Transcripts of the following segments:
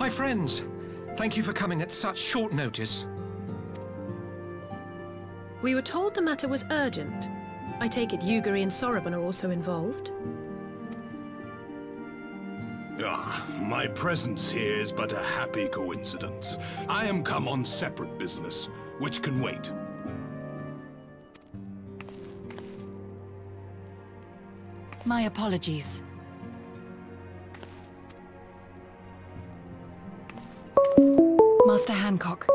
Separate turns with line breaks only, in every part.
My friends, thank you for coming at such short notice.
We were told the matter was urgent. I take it Yugiri and Soroban are also involved?
My presence here is but a happy coincidence. I am come on separate business, which can wait.
My apologies. Master Hancock,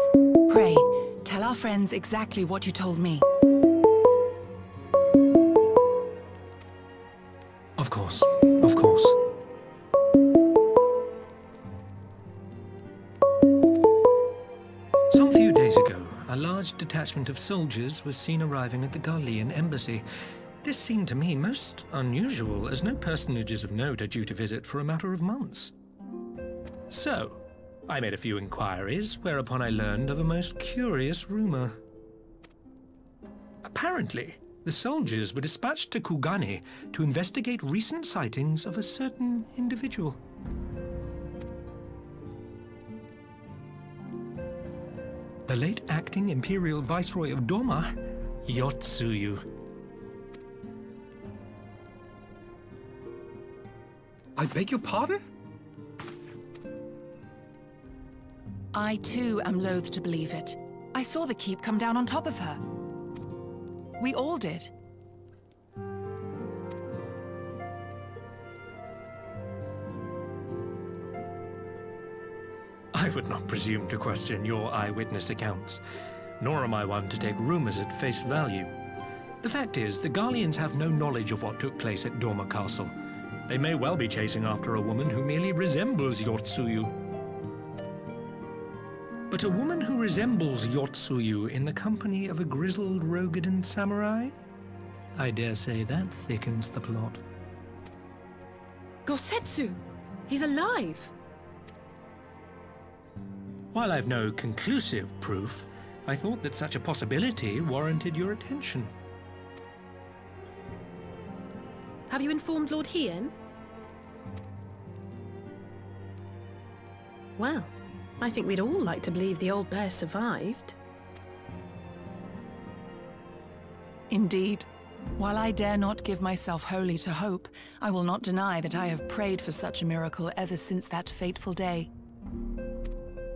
pray, tell our friends exactly what you told me.
Of course, of course. Some few days ago, a large detachment of soldiers was seen arriving at the Garlean embassy. This seemed to me most unusual, as no personages of note are due to visit for a matter of months. So, I made a few inquiries, whereupon I learned of a most curious rumor. Apparently, the soldiers were dispatched to Kugane to investigate recent sightings of a certain individual. The late acting Imperial Viceroy of Doma, Yotsuyu.
I beg your pardon?
I too am loath to believe it. I saw the keep come down on top of her. We all did.
I would not presume to question your eyewitness accounts, nor am I one to take rumors at face value. The fact is, the Garleans have no knowledge of what took place at Doma Castle. They may well be chasing after a woman who merely resembles Yotsuyu. But a woman who resembles Yotsuyu in the company of a grizzled Rogadan samurai? I dare say that thickens the plot.
Gosetsu! He's alive!
While I've no conclusive proof, I thought that such a possibility warranted your attention.
Have you informed Lord Hien? Well, I think we'd all like to believe the old bear survived.
Indeed. While I dare not give myself wholly to hope, I will not deny that I have prayed for such a miracle ever since that fateful day.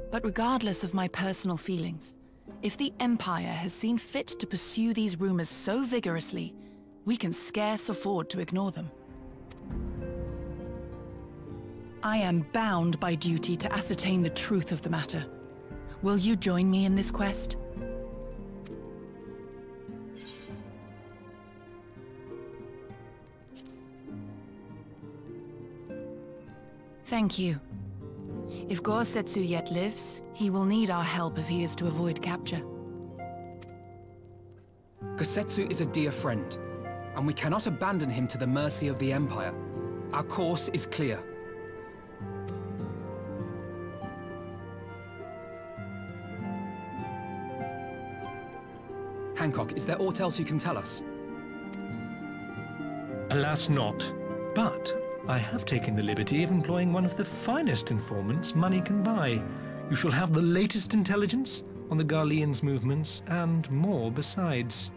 But regardless of my personal feelings, if the Empire has seen fit to pursue these rumors so vigorously, we can scarce afford to ignore them. I am bound by duty to ascertain the truth of the matter. Will you join me in this quest? Thank you. If Gosetsu yet lives, he will need our help if he is to avoid capture.
Gosetsu is a dear friend, and we cannot abandon him to the mercy of the Empire. Our course is clear. Hancock, is there aught else you can tell us?
Alas not, but I have taken the liberty of employing one of the finest informants money can buy. You shall have the latest intelligence on the Garleans' movements, and more besides.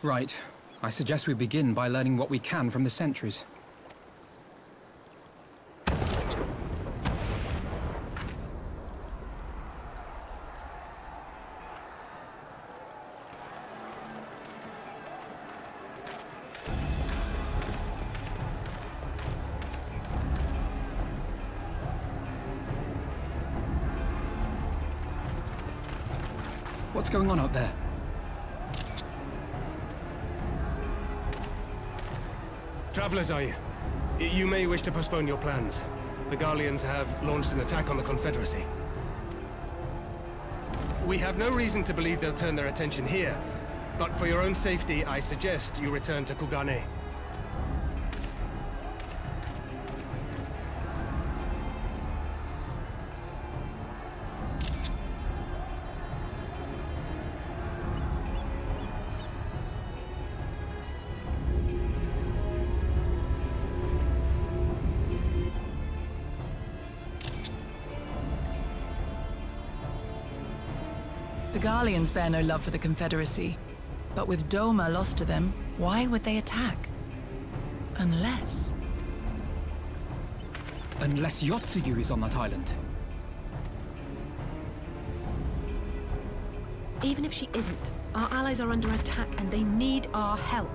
Right. I suggest we begin by learning what we can from the sentries. What's going on out there?
Travelers, are you? You may wish to postpone your plans. The Garleans have launched an attack on the Confederacy. We have no reason to believe they'll turn their attention here, but for your own safety, I suggest you return to Kugane.
The Garleans bear no love for the Confederacy. But with Doma lost to them, why would they attack? Unless...
Unless Yotsuyu is on that island.
Even if she isn't, our allies are under attack and they need our help.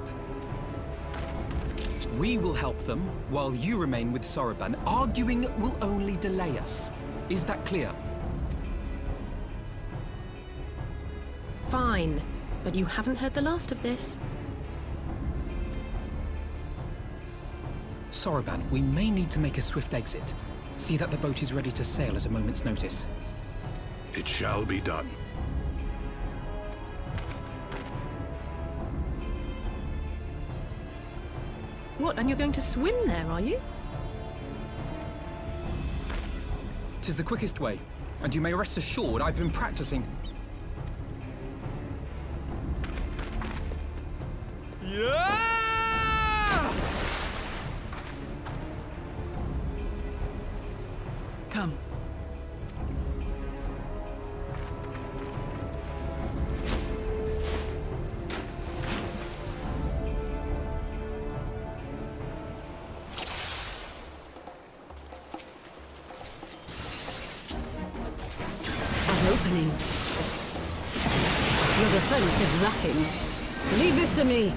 We will help them, while you remain with Soroban. Arguing will only delay us. Is that clear?
Fine, but you haven't heard the last of this.
Soroban, we may need to make a swift exit. See that the boat is ready to sail at a moment's notice.
It shall be done.
What, and you're going to swim there, are you?
'Tis the quickest way, and you may rest assured I've been practicing.
Come.
An opening. Your defense is lacking. Leave this to me.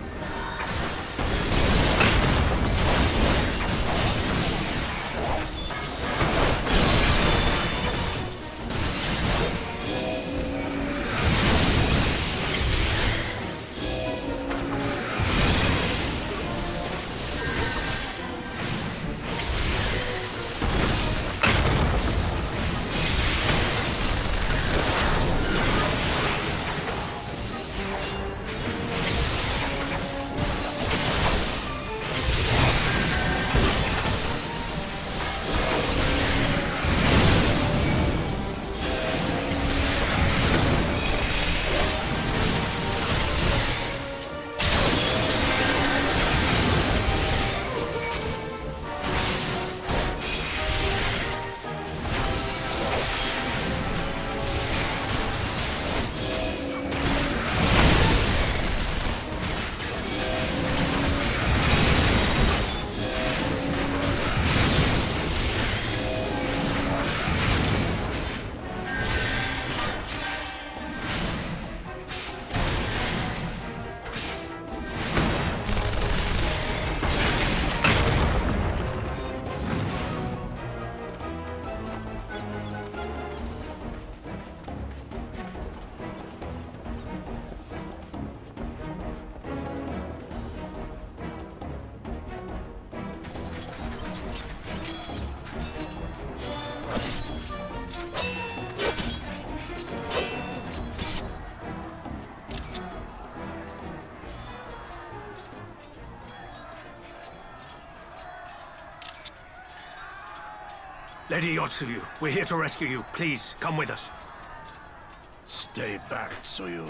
Lady Yotsuyu, we're here to rescue you. Please, come with us.
Stay back, Tsuyu.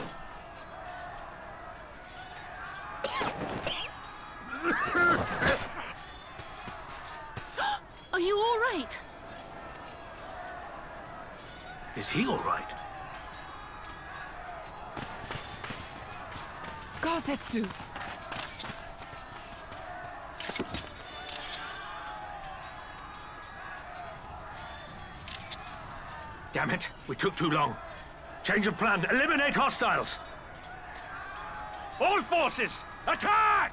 Are you all right?
Is he all right?
Gozetsu!
Damn it, we took too long. Change of plan, eliminate hostiles! All forces, attack!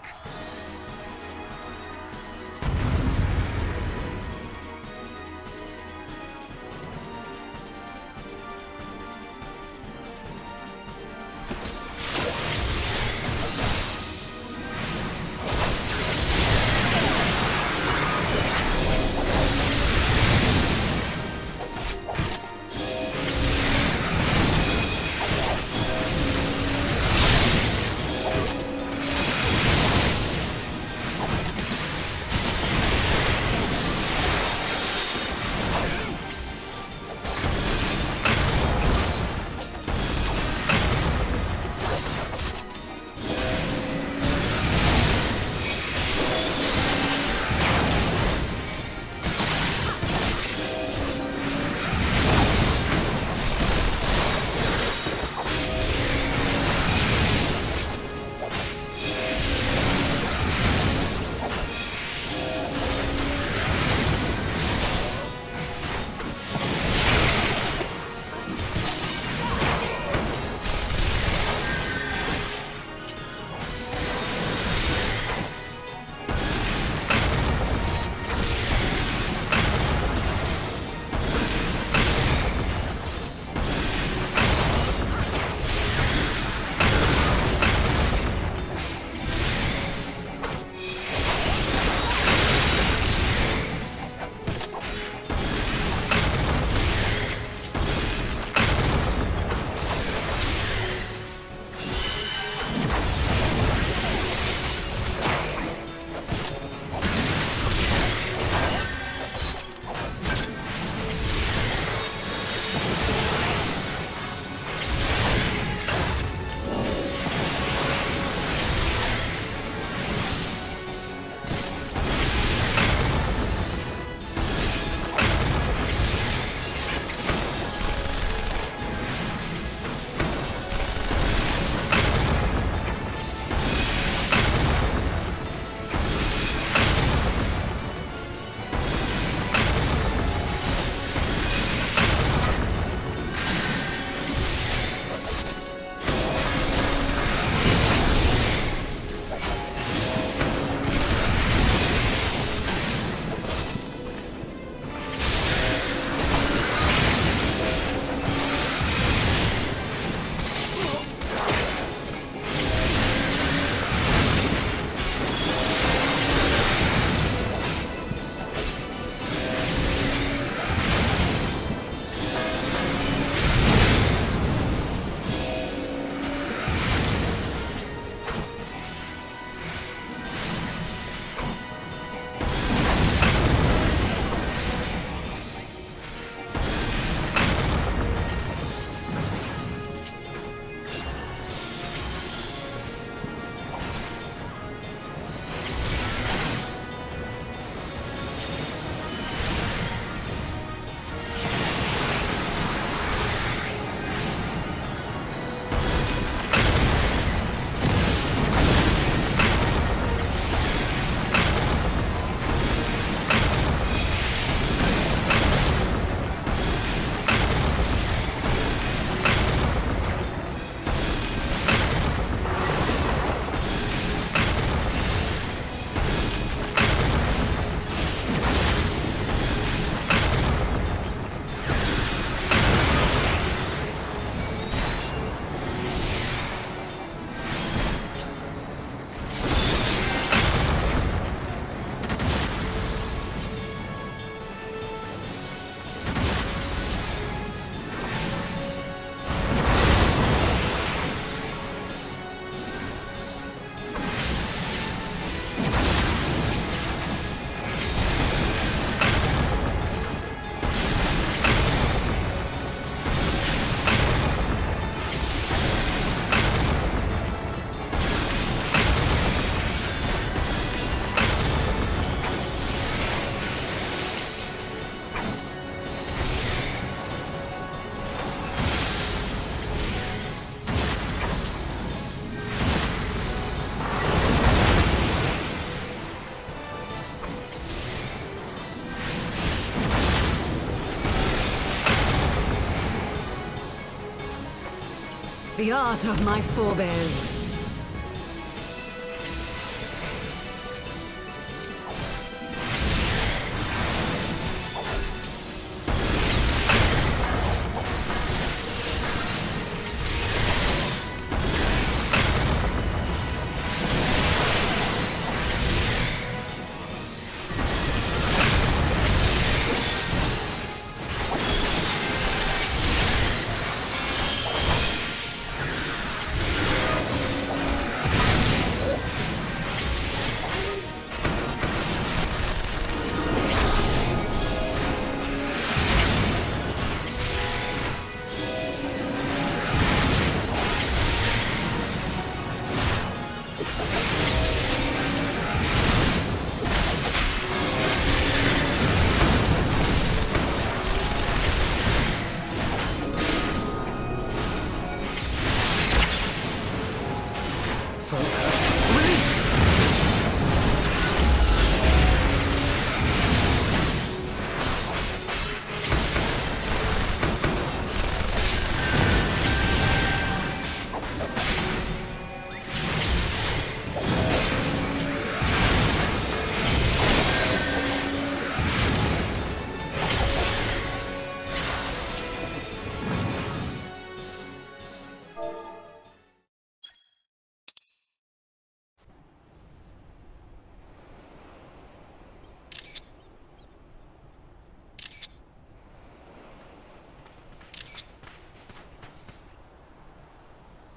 The art of my forebears.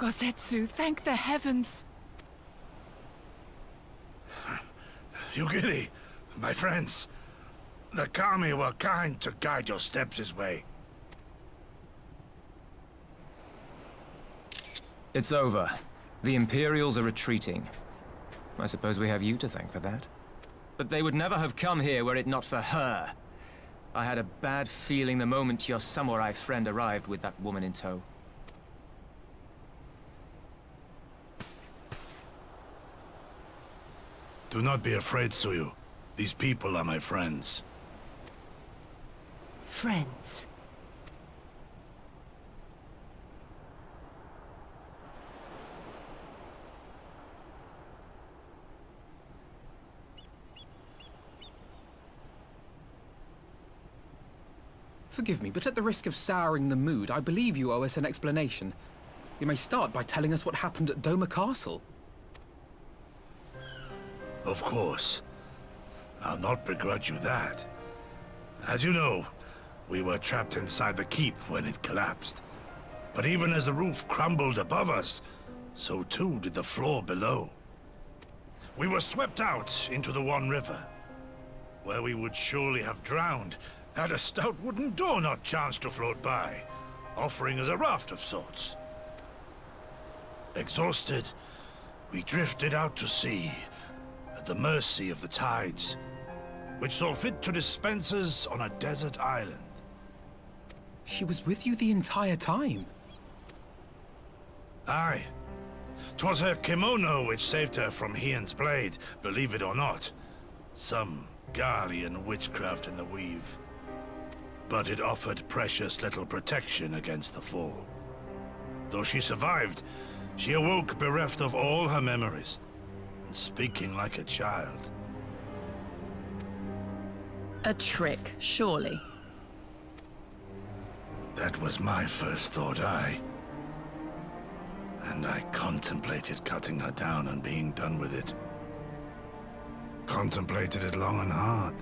Gosetsu, thank the heavens!
Yugiri, my friends, the Kami were kind to guide your steps this way.
It's over. The Imperials are retreating. I suppose we have you to thank for that. But they would never have come here were it not for her. I had a bad feeling the moment your samurai friend arrived with that woman in tow.
Do not be afraid, Tsuyu. These people are my friends.
Friends.
Forgive me, but at the risk of souring the mood, I believe you owe us an explanation. You may start by telling us what happened at Doma Castle.
Of course. I'll not begrudge you that. As you know, we were trapped inside the keep when it collapsed. But even as the roof crumbled above us, so too did the floor below. We were swept out into the One River, where we would surely have drowned had a stout wooden door not chanced to float by, offering us a raft of sorts. Exhausted, we drifted out to sea, at the mercy of the tides, which saw fit to dispense us on a desert island.
She was with you the entire time?
Aye. 'Twas her kimono which saved her from Hien's blade, believe it or not. Some Garlean witchcraft in the weave. But it offered precious little protection against the fall. Though she survived, she awoke bereft of all her memories, and speaking like a child.
A trick, surely.
That was my first thought, aye. And I contemplated cutting her down and being done with it. Contemplated it long and hard.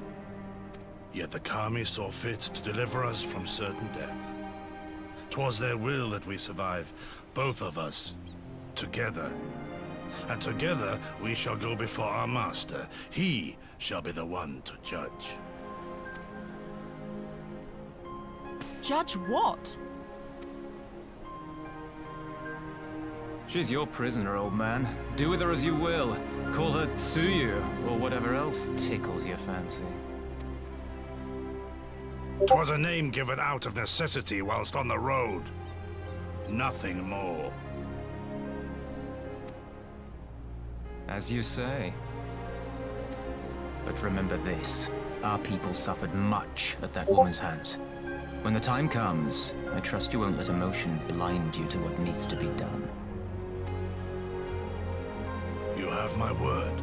Yet the Kami saw fit to deliver us from certain death. 'Twas their will that we survive, both of us, together. And together we shall go before our master. He shall be the one to judge.
Judge what?
She's your prisoner, old man. Do with her as you will. Call her Tsuyu, or whatever else tickles your fancy.
'Twas a name given out of necessity whilst on the road. Nothing more.
As you say. But remember this. Our people suffered much at that woman's hands. When the time comes, I trust you won't let emotion blind you to what needs to be done.
You have my word.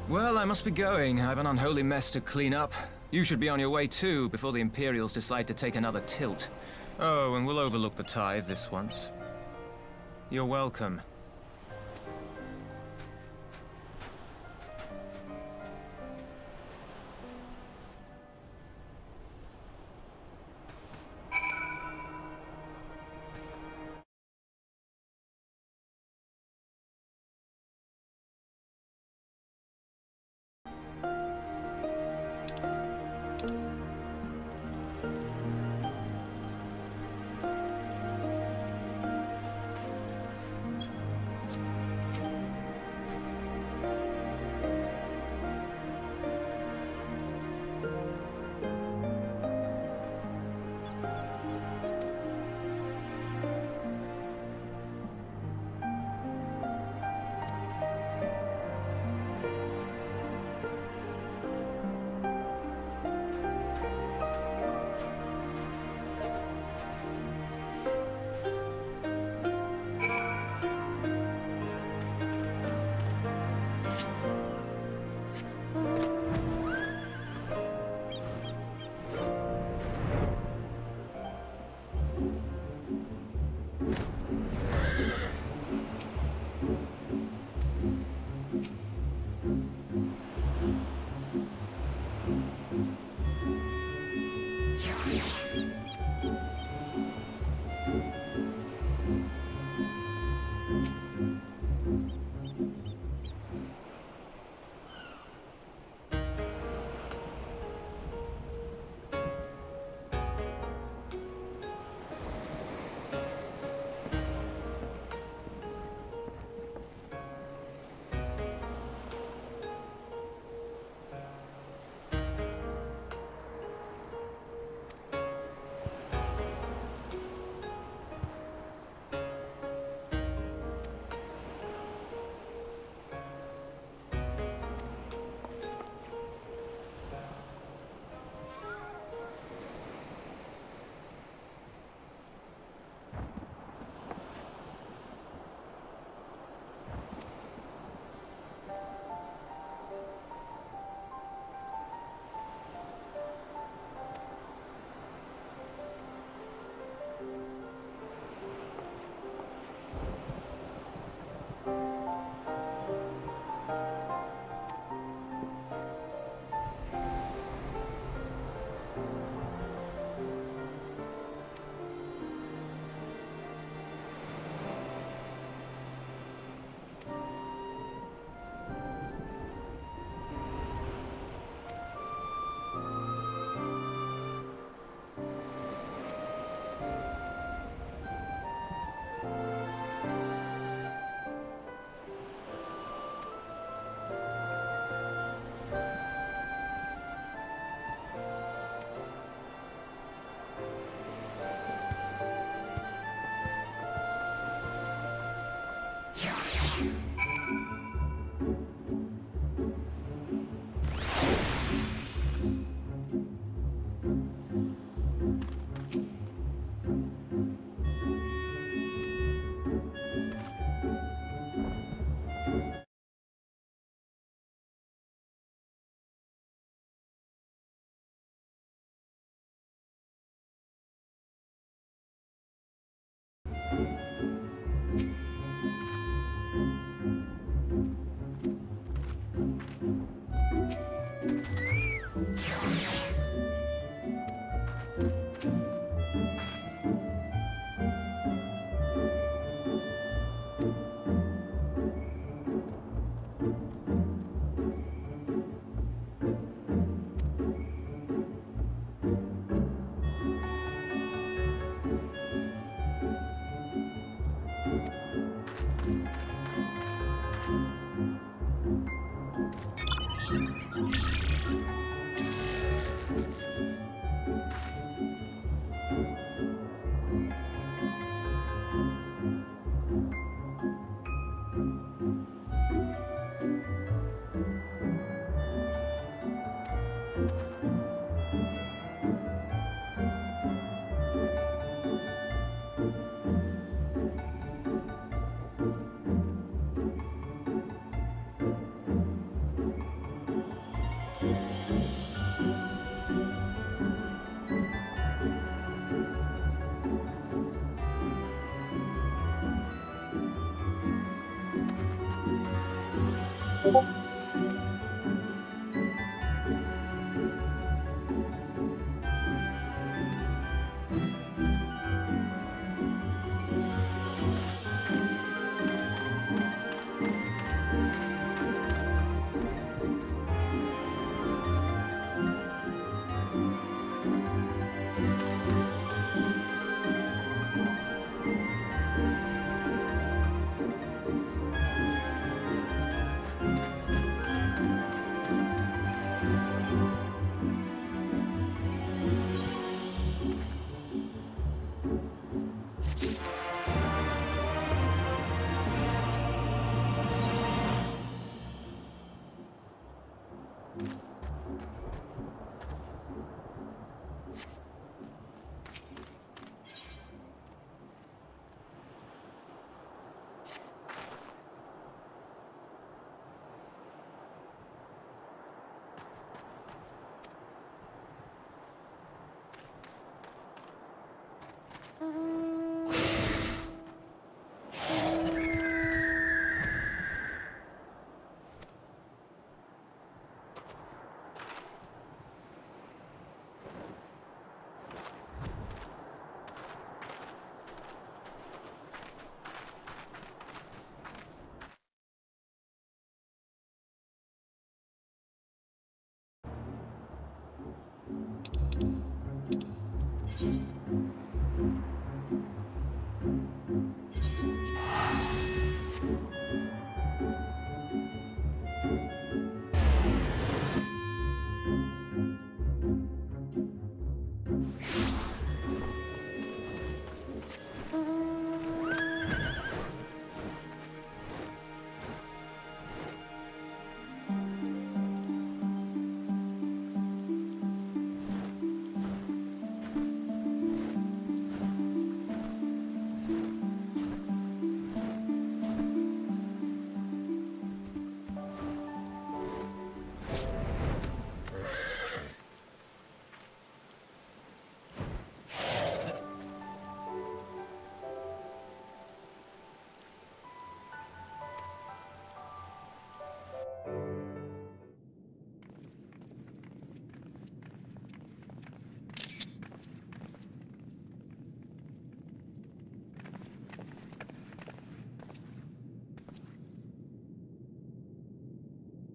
Well, I must be going. I have an unholy mess to clean up. You should be on your way too, before the Imperials decide to take another tilt. Oh, and we'll overlook the tithe this once. You're welcome.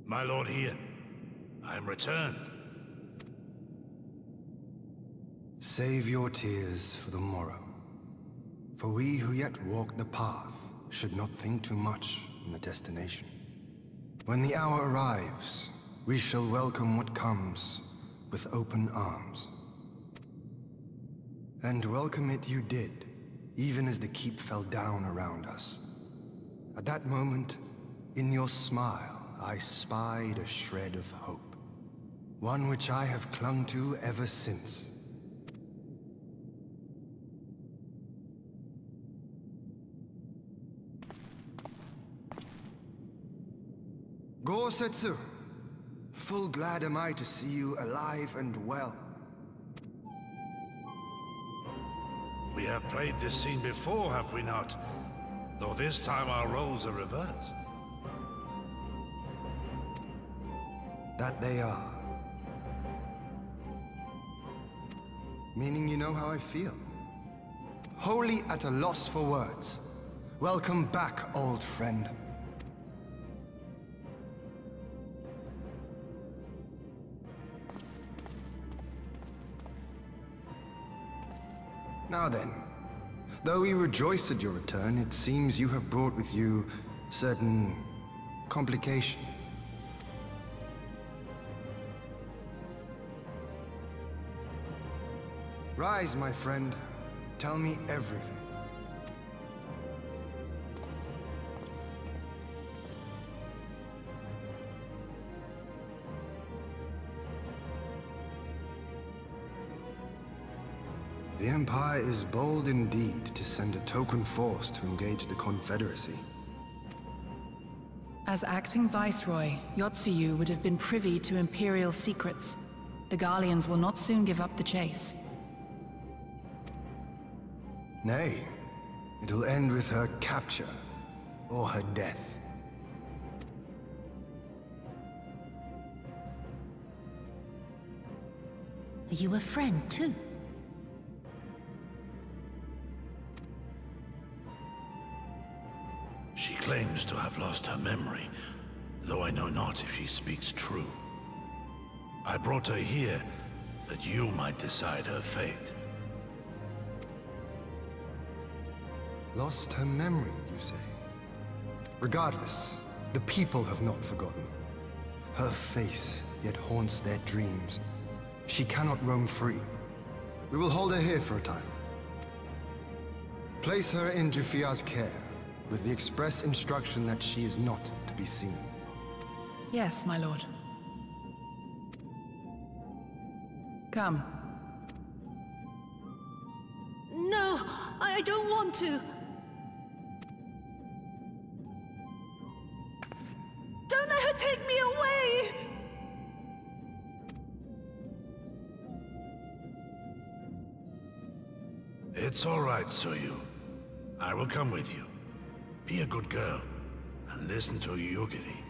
My lord Ian, I am returned.
Save your tears for the morrow. For we who yet walk the path should not think too much on the destination. When the hour arrives, we shall welcome what comes with open arms. And welcome it you did, even as the keep fell down around us. At that moment, in your smile, I spied a shred of hope. One which I have clung to ever since. Gosetsu, full glad am I to see you alive and well.
We have played this scene before, have we not? Though this time our roles are reversed.
That they are. Meaning you know how I feel. Wholly at a loss for words. Welcome back, old friend. Now then, though we rejoice at your return, it seems you have brought with you certain complications. Rise, my friend. Tell me everything. The Empire is bold indeed to send a token force to engage the Confederacy.
As acting Viceroy, Yotsuyu would have been privy to Imperial secrets. The Garleans will not soon give up the chase.
Nay, it will end with her capture, or her death.
Are you a friend, too?
She claims to have lost her memory, though I know not if she speaks true. I brought her here that you might decide her fate.
Lost her memory, you say? Regardless, the people have not forgotten. Her face yet haunts their dreams. She cannot roam free. We will hold her here for a time. Place her in Jufia's care, with the express instruction that she is not to be seen.
Yes, my lord. Come.
No, I don't want to. Don't let her take me away!
It's all right, Soyu. I will come with you. Be a good girl, and listen to Yugiri.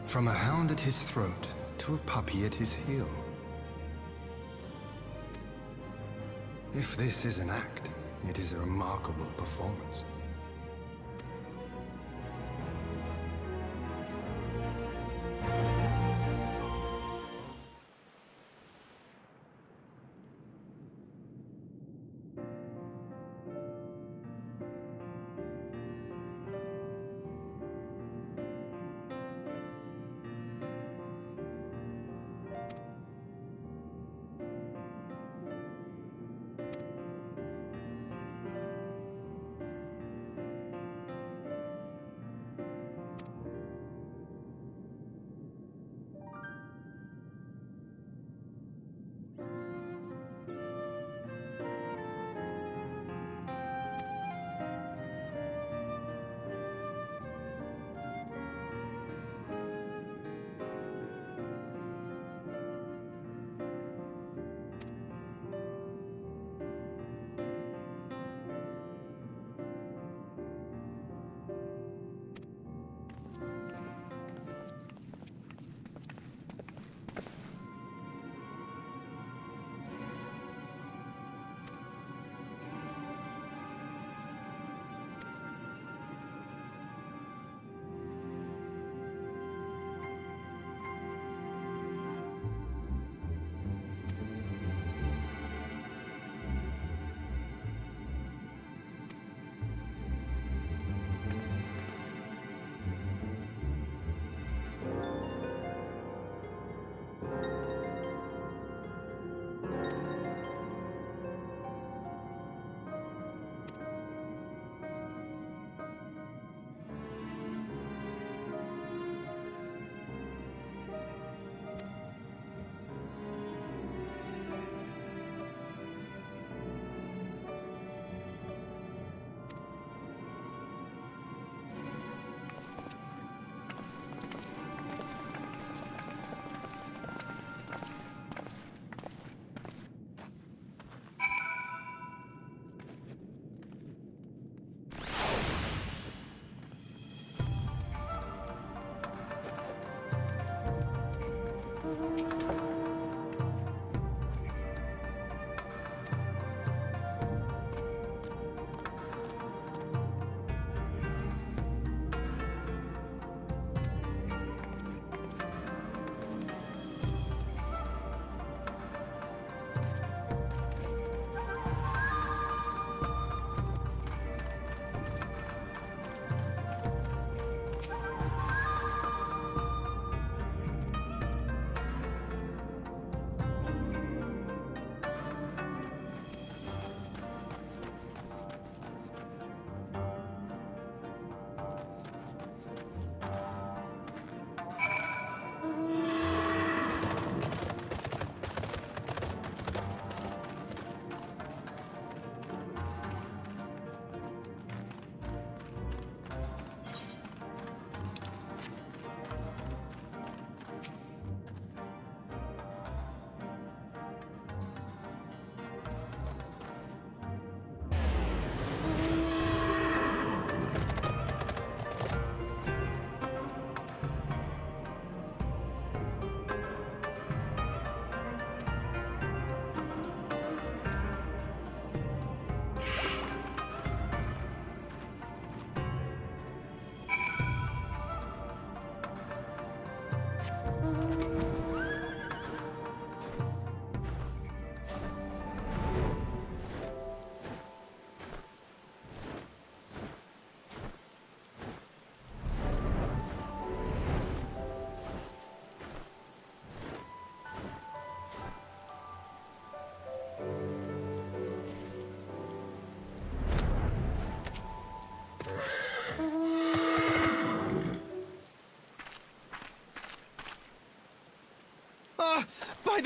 From a hound at his throat to a puppy at his heel. If this is an act, it is a remarkable performance.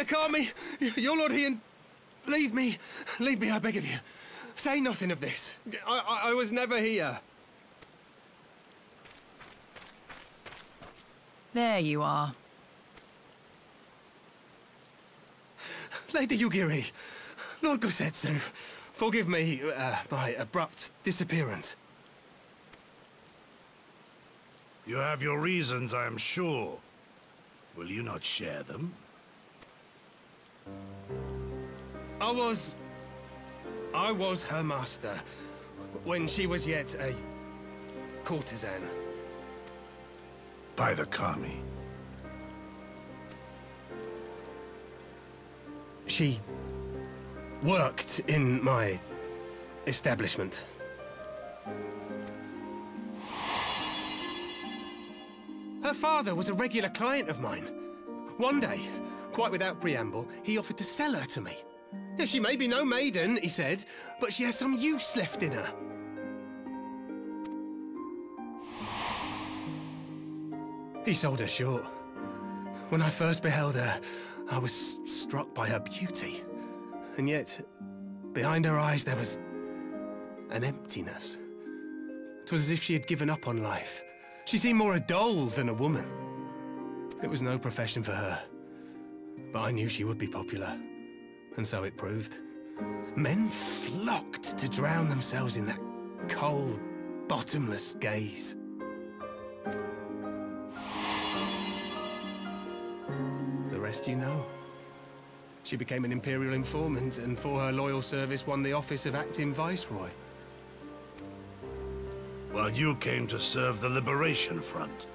the Kami! Your Lord Ian! Leave me! Leave me, I beg of you. Say nothing of this. I was never here.
There you are.
Lady Yugiri, Lord Gosetsu, forgive me my abrupt disappearance.
You have your reasons, I am sure. Will you not share them?
I was her master when she was yet a courtesan.
By the Kami.
She worked in my establishment. Her father was a regular client of mine. One day, quite without preamble, he offered to sell her to me. She may be no maiden, he said, but she has some use left in her. He sold her short. When I first beheld her, I was struck by her beauty. And yet, behind her eyes there was an emptiness. It was as if she had given up on life. She seemed more a doll than a woman. It was no profession for her. But I knew she would be popular. And so it proved. Men flocked to drown themselves in that cold, bottomless gaze. The rest you know. She became an Imperial informant and for her loyal service won the office of acting Viceroy.
While you came to serve the Liberation Front.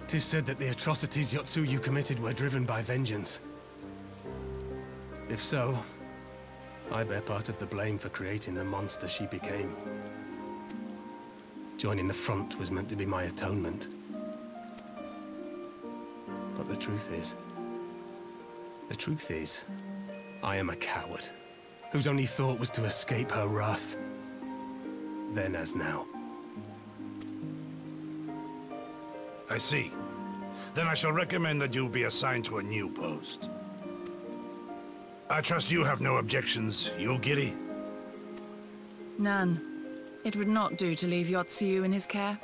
'Tis said that the atrocities Yotsuyu committed were driven by vengeance. If so, I bear part of the blame for creating the monster she became. Joining the front was meant to be my atonement. But the truth is, I am a coward, whose only thought was to escape her wrath. Then as now.
I see. Then I shall recommend that you be assigned to a new post. I trust you have no objections, Yugiri?
None. It would not do to leave Yotsuyu in his care.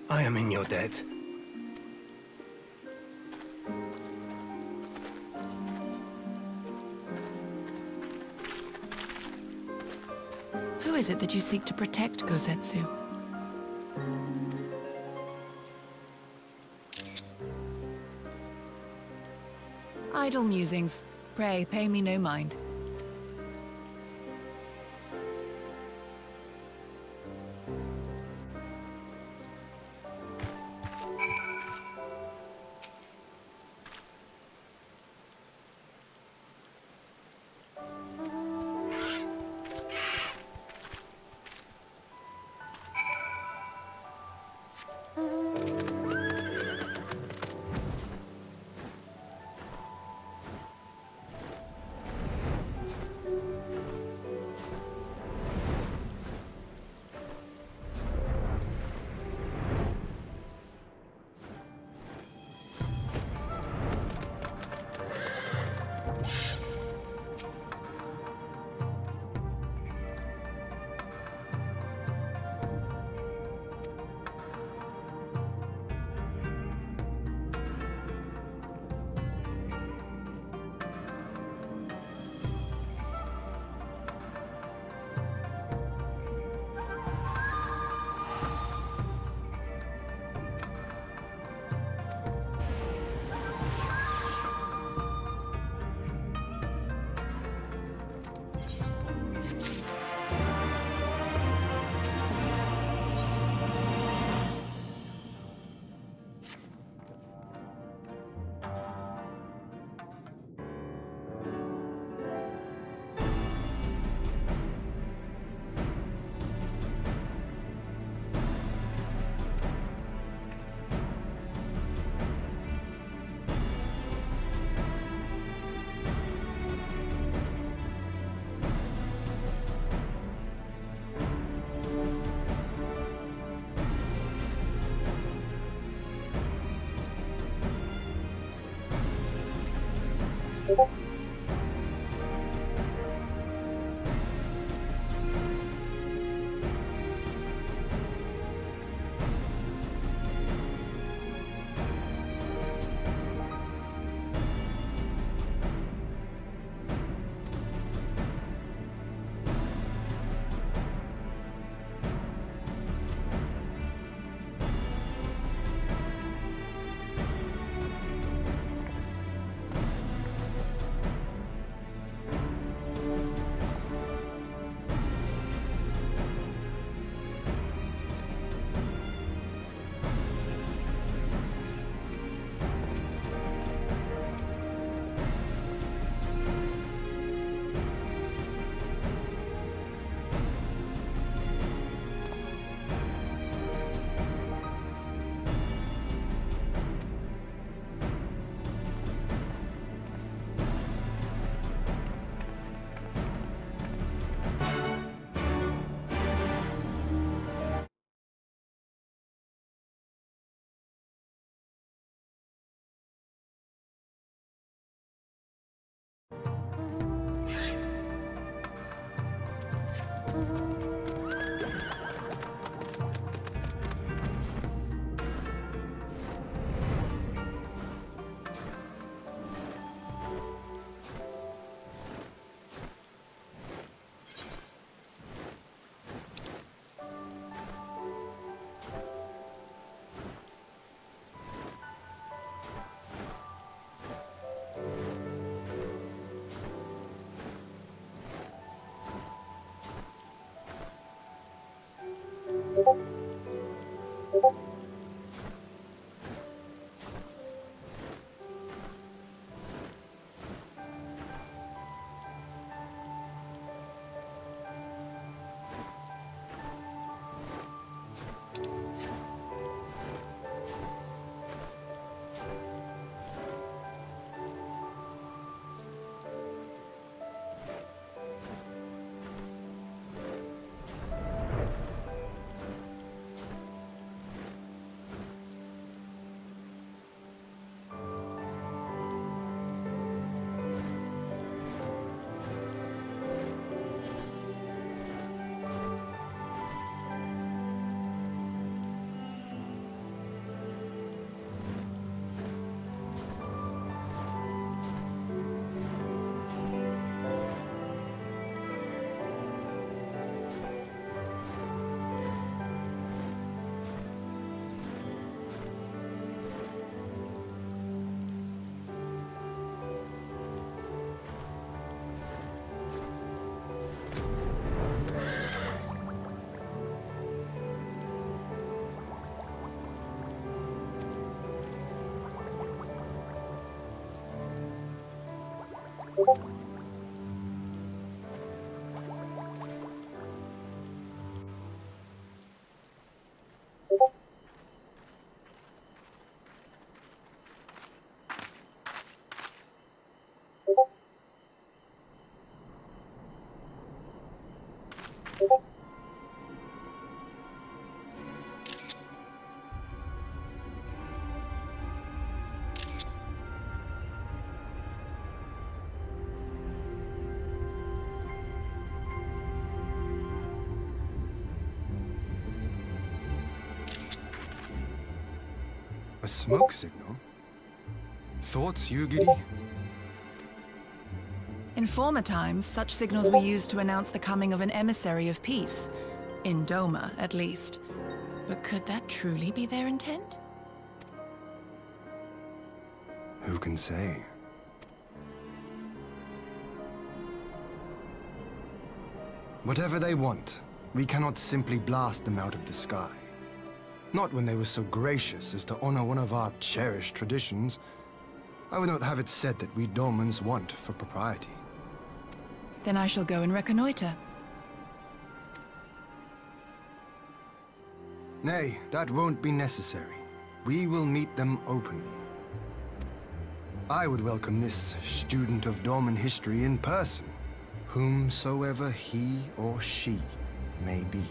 I am in your debt.
Who is it that you seek to protect, Gosetsu? Idle musings. Pray, pay me no mind.
A smoke signal? Thoughts, Yugiri?
In former times, such signals were used to announce the coming of an emissary of peace. In Doma, at least. But could that truly be their intent?
Who can say? Whatever they want, we cannot simply blast them out of the sky. Not when they were so gracious as to honor one of our cherished traditions. I would not have it said that we Domans want for propriety.
Then I shall go and reconnoiter.
Nay, that won't be necessary. We will meet them openly. I would welcome this student of Doman history in person, whomsoever he or she may be.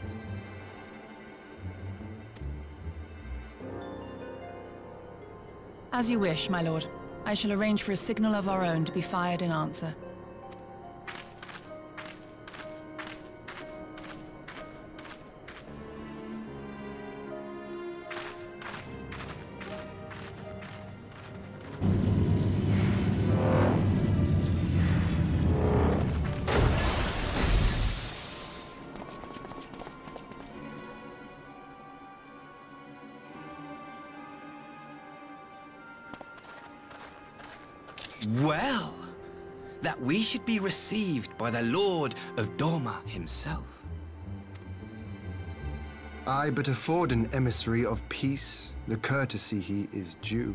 As you wish, my lord. I shall arrange for a signal of our own to be fired in answer.
Well, that we should be received by the Lord of Doma himself.
I but afford an emissary of peace the courtesy he is due.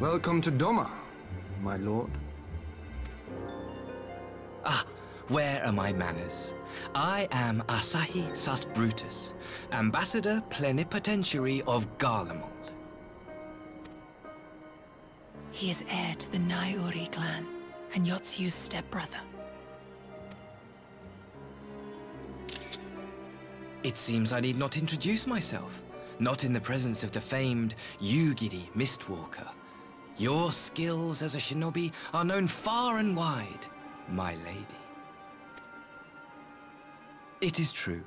Welcome to Doma, my lord.
Ah, where are my manners? I am Asahi Sus Brutus, Ambassador Plenipotentiary of Garlemald.
He is heir to the Naiuri clan, and Yotsu's stepbrother.
It seems I need not introduce myself, not in the presence of the famed Yugiri Mistwalker. Your skills as a shinobi are known far and wide, my lady. It is true.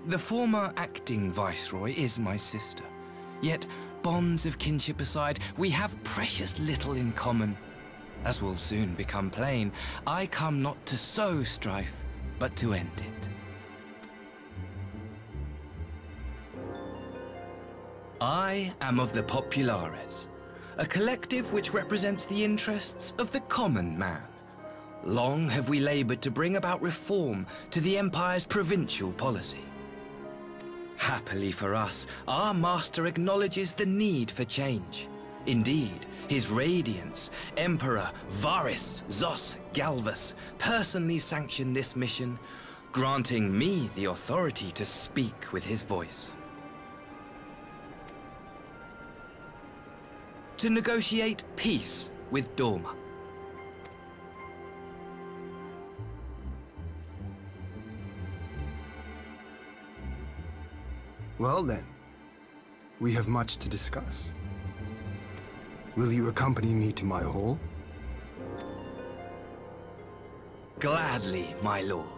The former acting viceroy is my sister. Yet, bonds of kinship aside, we have precious little in common. As will soon become plain, I come not to sow strife, but to end it. I am of the Populares, a collective which represents the interests of the common man. Long have we labored to bring about reform to the Empire's provincial policy. Happily for us, our master acknowledges the need for change. Indeed, His Radiance, Emperor Varys Zos Galvus, personally sanctioned this mission, granting me the authority to speak with his voice. To negotiate peace with Dorma.
Well then, we have much to discuss. Will you accompany me to my hall?
Gladly, my lord.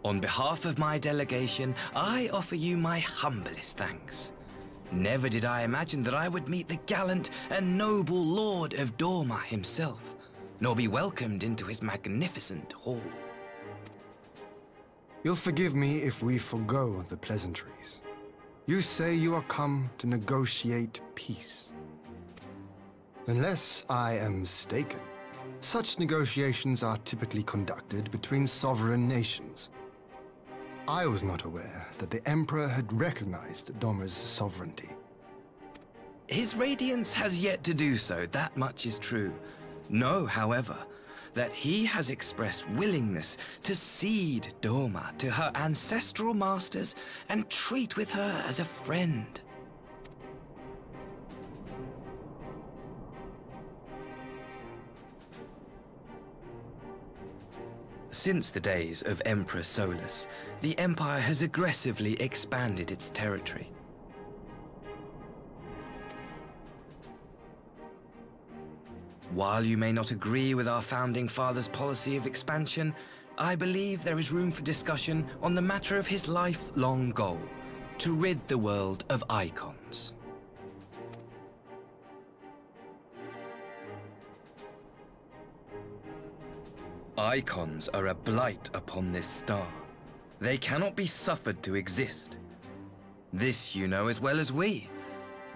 On behalf of my delegation, I offer you my humblest thanks. Never did I imagine that I would meet the gallant and noble Lord of Dorma himself, nor be welcomed into his magnificent hall.
You'll forgive me if we forgo the pleasantries. You say you are come to negotiate peace. Unless I am mistaken, such negotiations are typically conducted between sovereign nations. I was not aware that the Emperor had recognized Dorma's sovereignty.
His Radiance has yet to do so, that much is true. Know, however, that he has expressed willingness to cede Dorma to her ancestral masters and treat with her as a friend. Since the days of Emperor Solus, the Empire has aggressively expanded its territory. While you may not agree with our founding father's policy of expansion, I believe there is room for discussion on the matter of his lifelong goal, to rid the world of icons. Icons are a blight upon this star. They cannot be suffered to exist. This you know as well as we.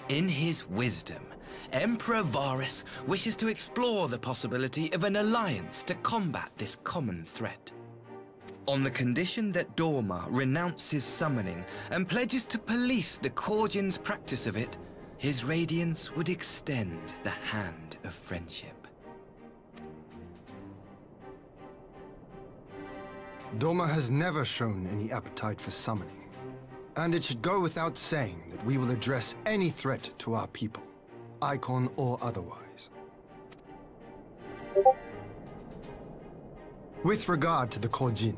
In his wisdom, Emperor Varus wishes to explore the possibility of an alliance to combat this common threat. On the condition that Dorma renounces summoning and pledges to police the Korgin's practice of it, his Radiance would extend the hand of friendship.
Dorma has never shown any appetite for summoning, and it should go without saying that we will address any threat to our people, icon or otherwise. With regard to the Korgin,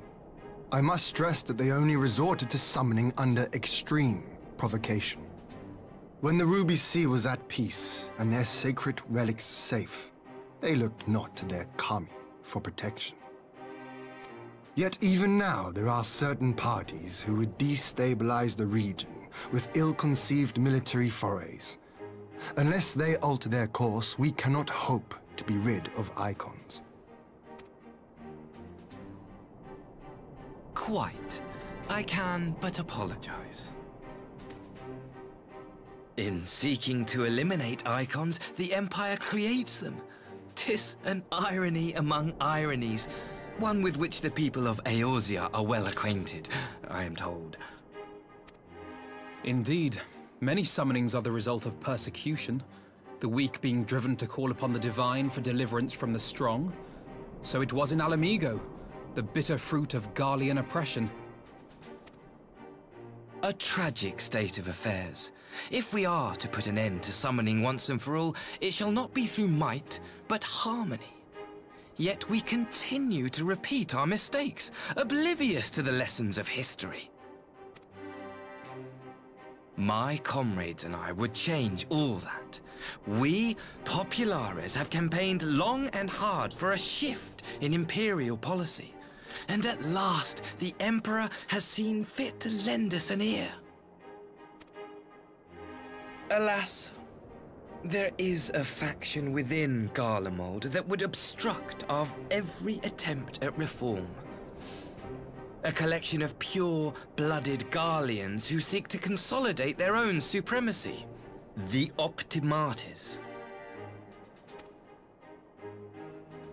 I must stress that they only resorted to summoning under extreme provocation. When the Ruby Sea was at peace and their sacred relics safe, they looked not to their kami for protection. Yet even now, there are certain parties who would destabilize the region with ill-conceived military forays. Unless they alter their course, we cannot hope to be rid of icons.
Quite. I can but apologize. In seeking to eliminate icons, the Empire creates them. 'Tis an irony among ironies, one with which the people of Eorzea are well acquainted, I am told.
Indeed. Many summonings are the result of persecution, the weak being driven to call upon the divine for deliverance from the strong. So it was in Alamigo, the bitter fruit of Garlean oppression.
A tragic state of affairs. If we are to put an end to summoning once and for all, it shall not be through might, but harmony. Yet we continue to repeat our mistakes, oblivious to the lessons of history. My comrades and I would change all that. We, Populares, have campaigned long and hard for a shift in Imperial policy. And at last, the Emperor has seen fit to lend us an ear. Alas, there is a faction within Garlemald that would obstruct our every attempt at reform. A collection of pure-blooded Garleans who seek to consolidate their own supremacy. The Optimates.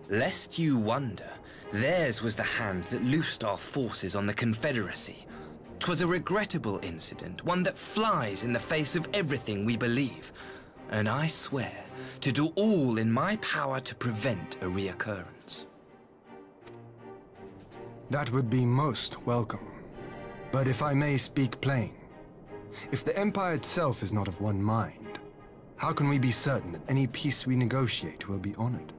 Lest you wonder, theirs was the hand that loosed our forces on the Confederacy. 'Twas a regrettable incident, one that flies in the face of everything we believe. And I swear to do all in my power to prevent a reoccurrence.
That would be most welcome. But if I may speak plain, if the Empire itself is not of one mind, how can we be certain that any peace we negotiate will be honored?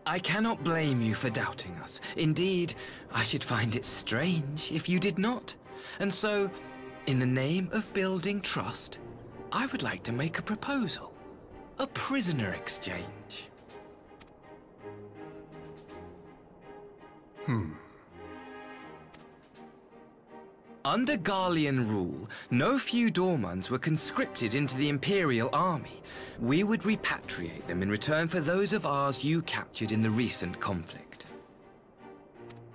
I cannot blame you for doubting us. Indeed, I should find it strange if you did not. And so, in the name of building trust, I would like to make a proposal. A prisoner exchange. Under Garlean rule, no few Dormans were conscripted into the Imperial army. We would repatriate them in return for those of ours you captured in the recent conflict.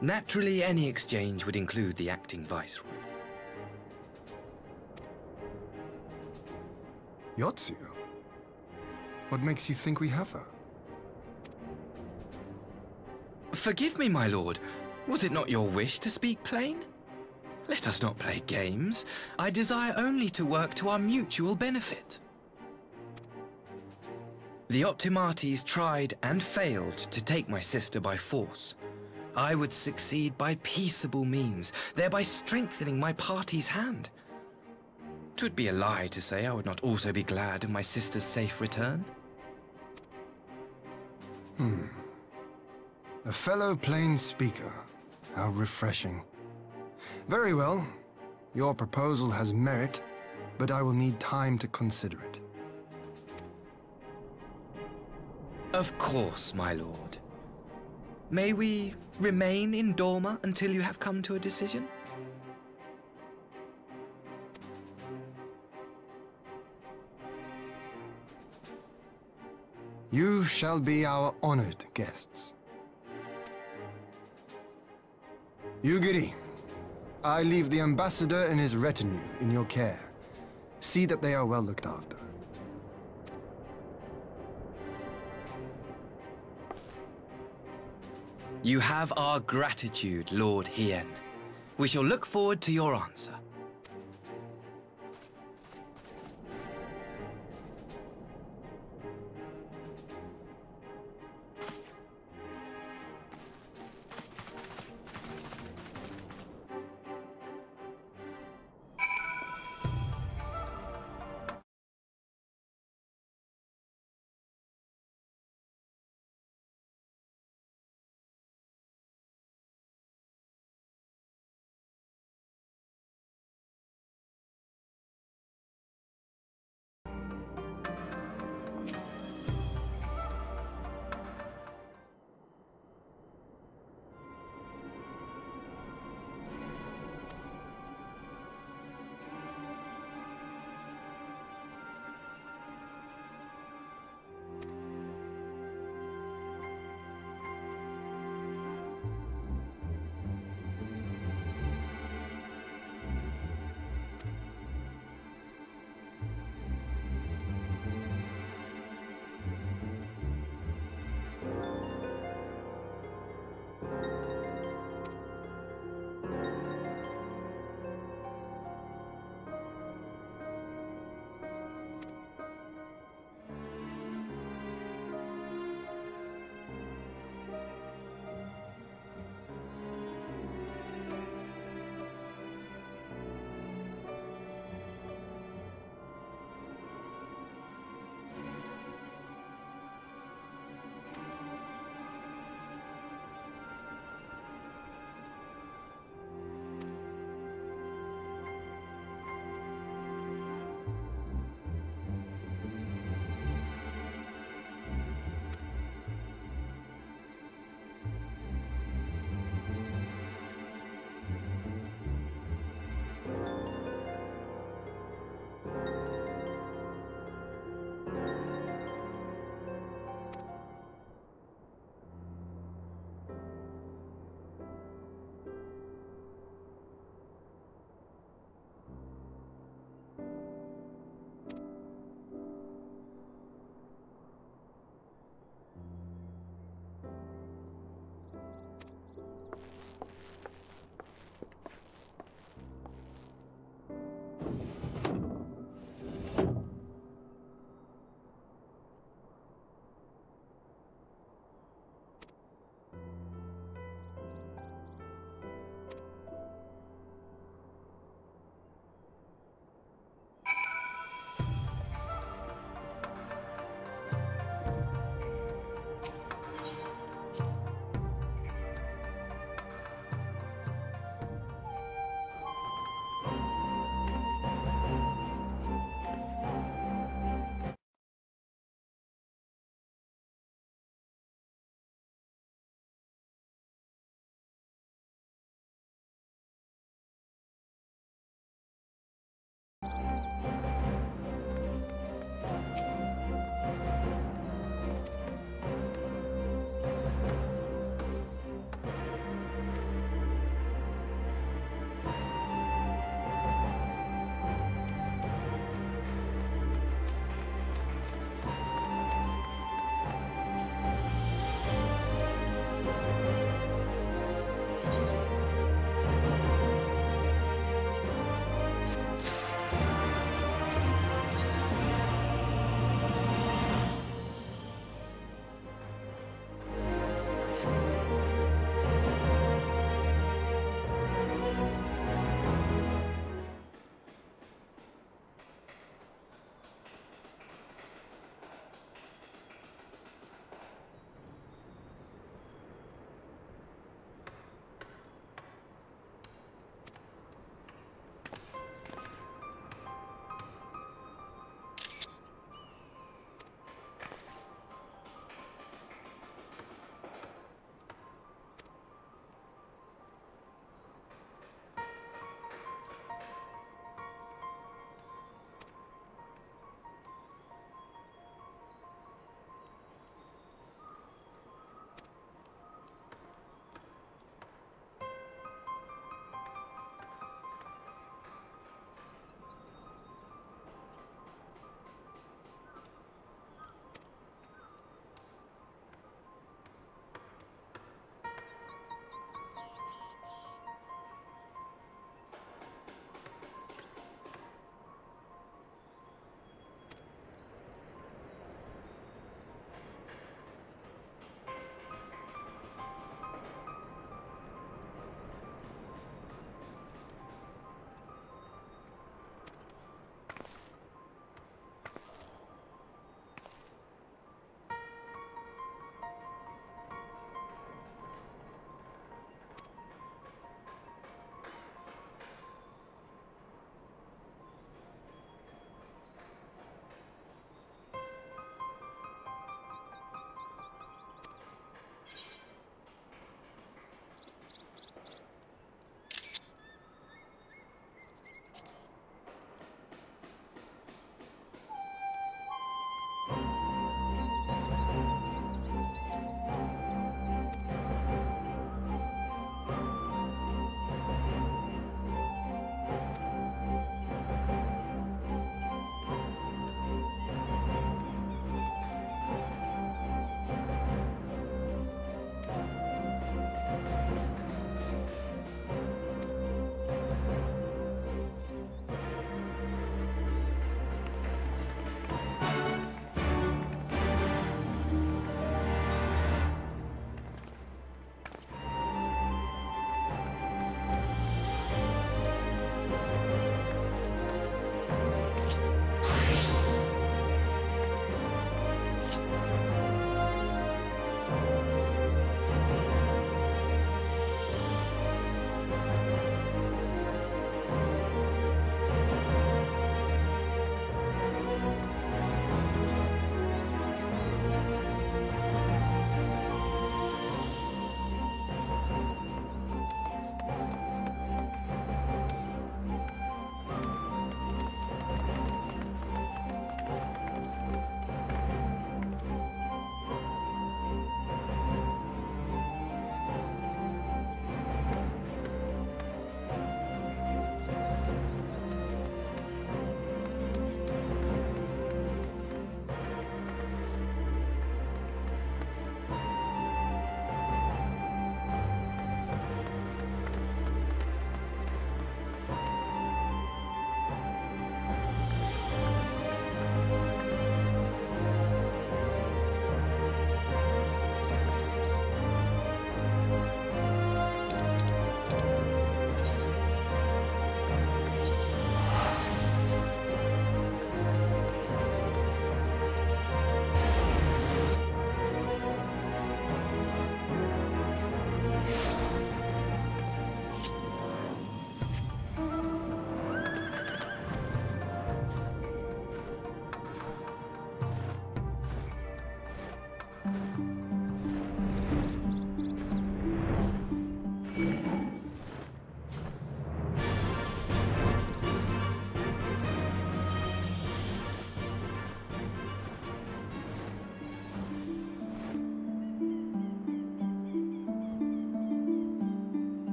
Naturally, any exchange would include the acting viceroy.
Yotsu? What makes you think we have her?
Forgive me, my lord. Was it not your wish to speak plain? Let us not play games. I desire only to work to our mutual benefit. The Optimates tried and failed to take my sister by force. I would succeed by peaceable means, thereby strengthening my party's hand. 'Twould be a lie to say I would not also be glad of my sister's safe return.
A fellow plain speaker. How refreshing. Very well. Your proposal has merit, but I will need time to consider it.
Of course, my lord. May we remain in Dorma until you have come to a decision?
You shall be our honored guests. Yugiri, I leave the ambassador and his retinue in your care. See that they are well looked after.
You have our gratitude, Lord Hien. We shall look forward to your answer.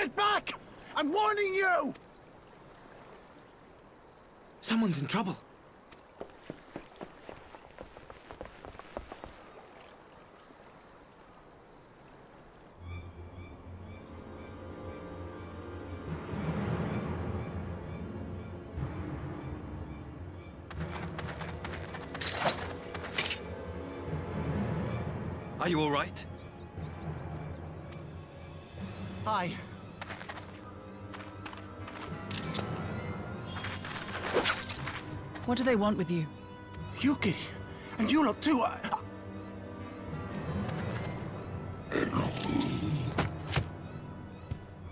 Get back! I'm warning you!
Someone's in trouble. Are you all right?
Hi.
What do they want with you?
Yuki, and you lot too.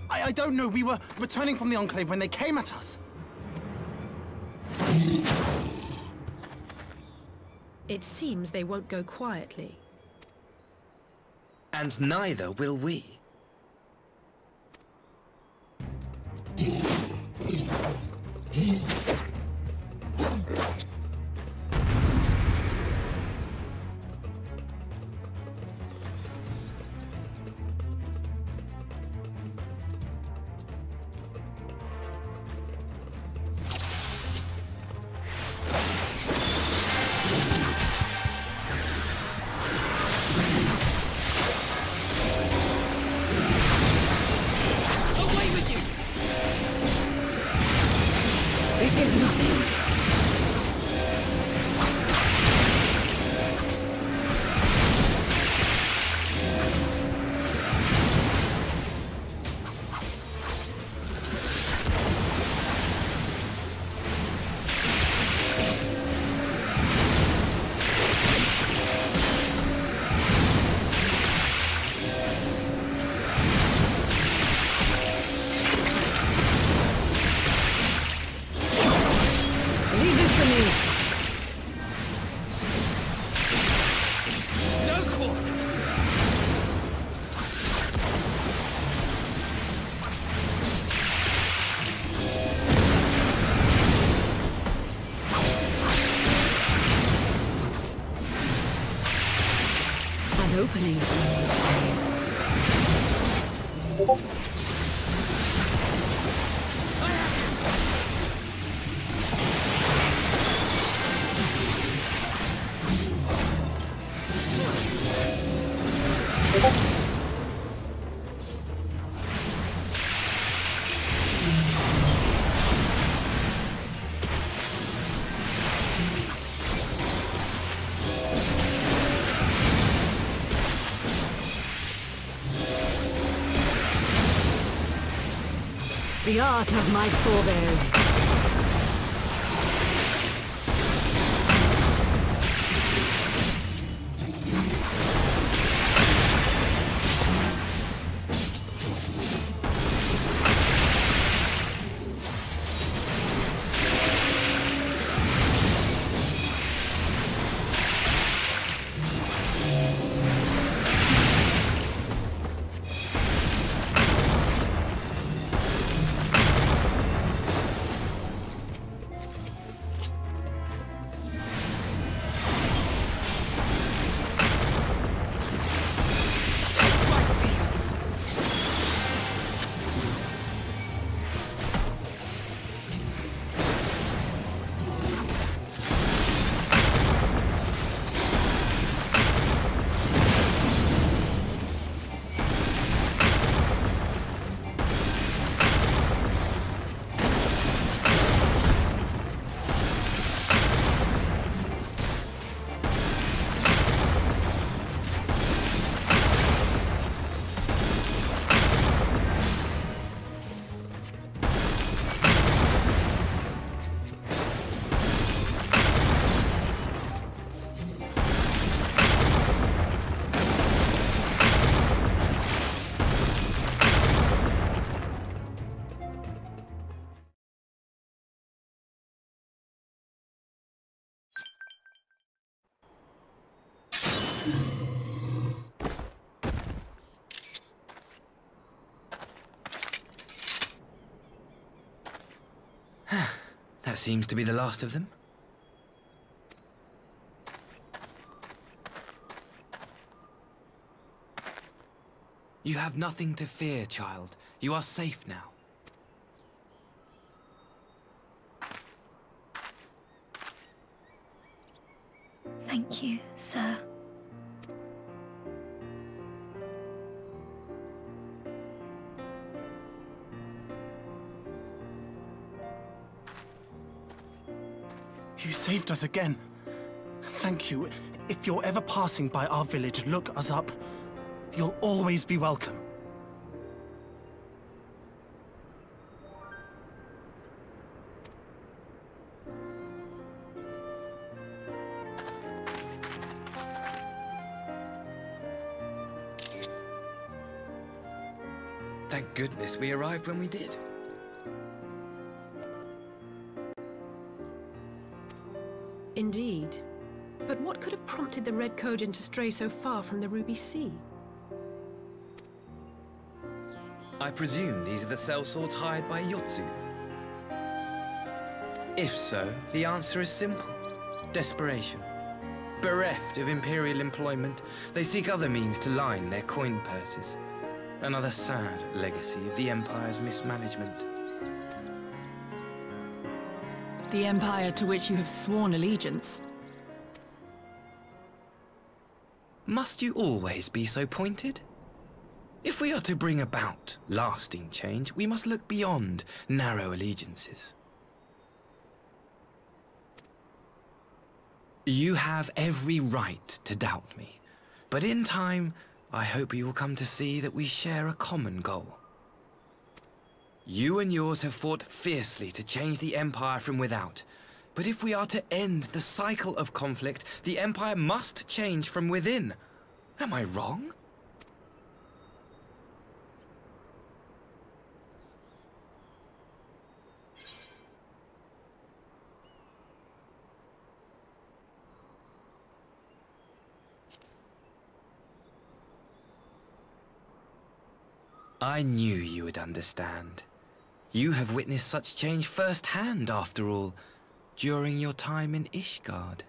I don't know. We were returning from the Enclave when they came at us.
It seems they won't go quietly.
And neither will we.
Opening. The art of my forebears.
That seems to be the last of them. You have nothing to fear, child. You are safe now.
Thank you, sir.
You saved us again. Thank you. If you're ever passing by our village, look us up. You'll always be welcome.
Thank goodness we arrived when we did.
Indeed. But what could have prompted the Red Kojin to stray so far from the Ruby Sea?
I presume these are the sellswords hired by Yotsu. If so, the answer is simple. Desperation. Bereft of imperial employment, they seek other means to line their coin purses. Another sad legacy of the Empire's mismanagement.
The Empire to which you have sworn allegiance.
Must you always be so pointed? If we are to bring about lasting change, we must look beyond narrow allegiances. You have every right to doubt me, but in time, I hope you will come to see that we share a common goal. You and yours have fought fiercely to change the Empire from without, but if we are to end the cycle of conflict, the Empire must change from within. Am I wrong? I knew you would understand. You have witnessed such change firsthand, after all, during your time in Ishgard.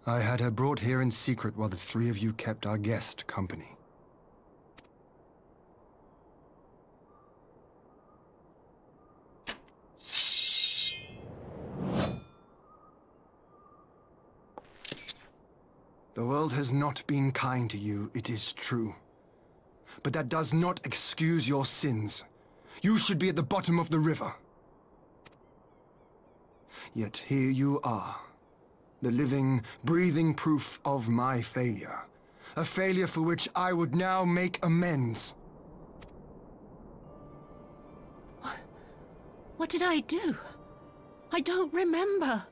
I had her brought here in secret while the three of you kept our guest company. The world has not been kind to you, it is true. But that does not excuse your sins. You should be at the bottom of the river. Yet here you are, the living, breathing proof of my failure. A failure for which I would now make amends.
What did I do? I don't remember.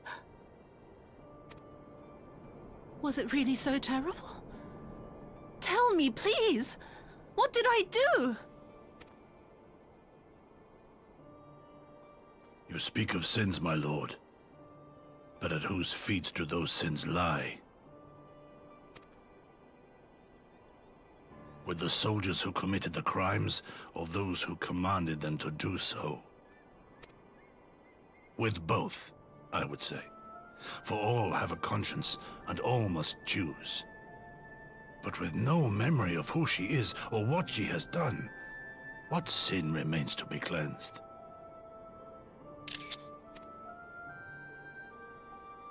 Was it really so terrible? Tell me, please! What did I do?
You speak of sins, my lord. But at whose feet do those sins lie? With the soldiers who committed the crimes, or those who commanded them to do so? With both, I would say. For all have a conscience, and all must choose. But with no memory of who she is, or what she has done, what sin remains to be cleansed?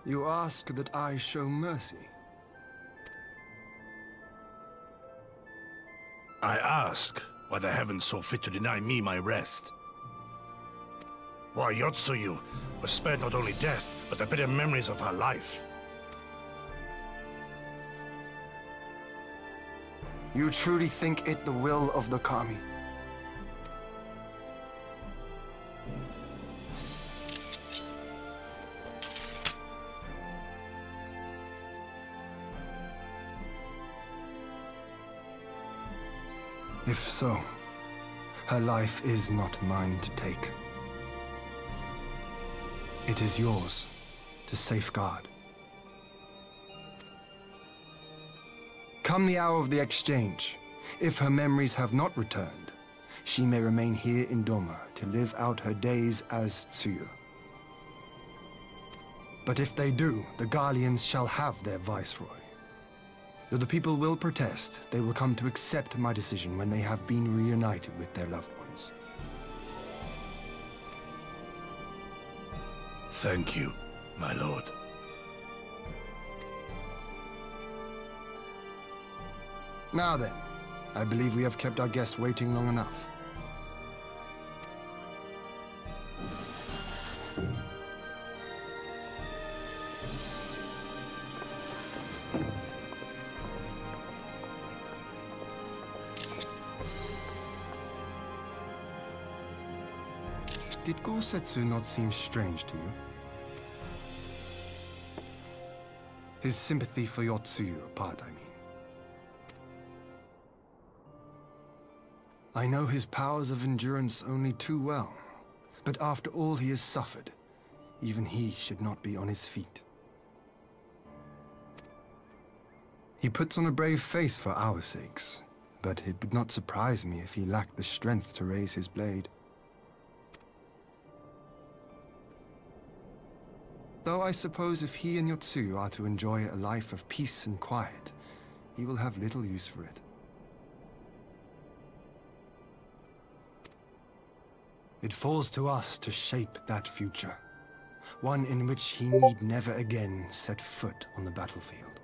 You ask that I show mercy.
I ask why the heavens saw fit to deny me my rest. Why Yotsuyu was spared not only death, but the bitter memories of her life.
You truly think it the will of the Kami? If so, her life is not mine to take. It is yours to safeguard. Come the hour of the exchange, if her memories have not returned, she may remain here in Doma to live out her days as Tsuyu. But if they do, the Garleans shall have their viceroy. Though the people will protest, they will come to accept my decision when they have been reunited with their loved ones.
Thank you, my lord.
Now then, I believe we have kept our guest waiting long enough. Did Gosetsu not seem strange to you? His sympathy for Yotsuyu apart, I mean. I know his powers of endurance only too well, but after all he has suffered, even he should not be on his feet. He puts on a brave face for our sakes, but it would not surprise me if he lacked the strength to raise his blade. Though I suppose if he and Yotsuyu are to enjoy a life of peace and quiet, he will have little use for it. It falls to us to shape that future, one in which he need never again set foot on the battlefield.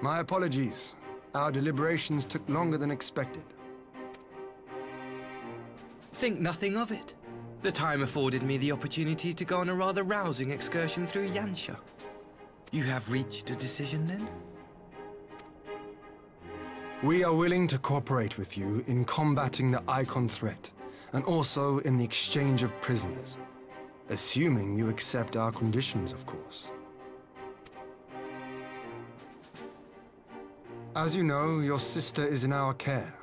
My apologies. Our deliberations took longer than expected.
Think nothing of it. The time afforded me the opportunity to go on a rather rousing excursion through Yansha. You have reached a decision then?
We are willing to cooperate with you in combating the Icon threat, and also in the exchange of prisoners. Assuming you accept our conditions, of course. As you know, your sister is in our care.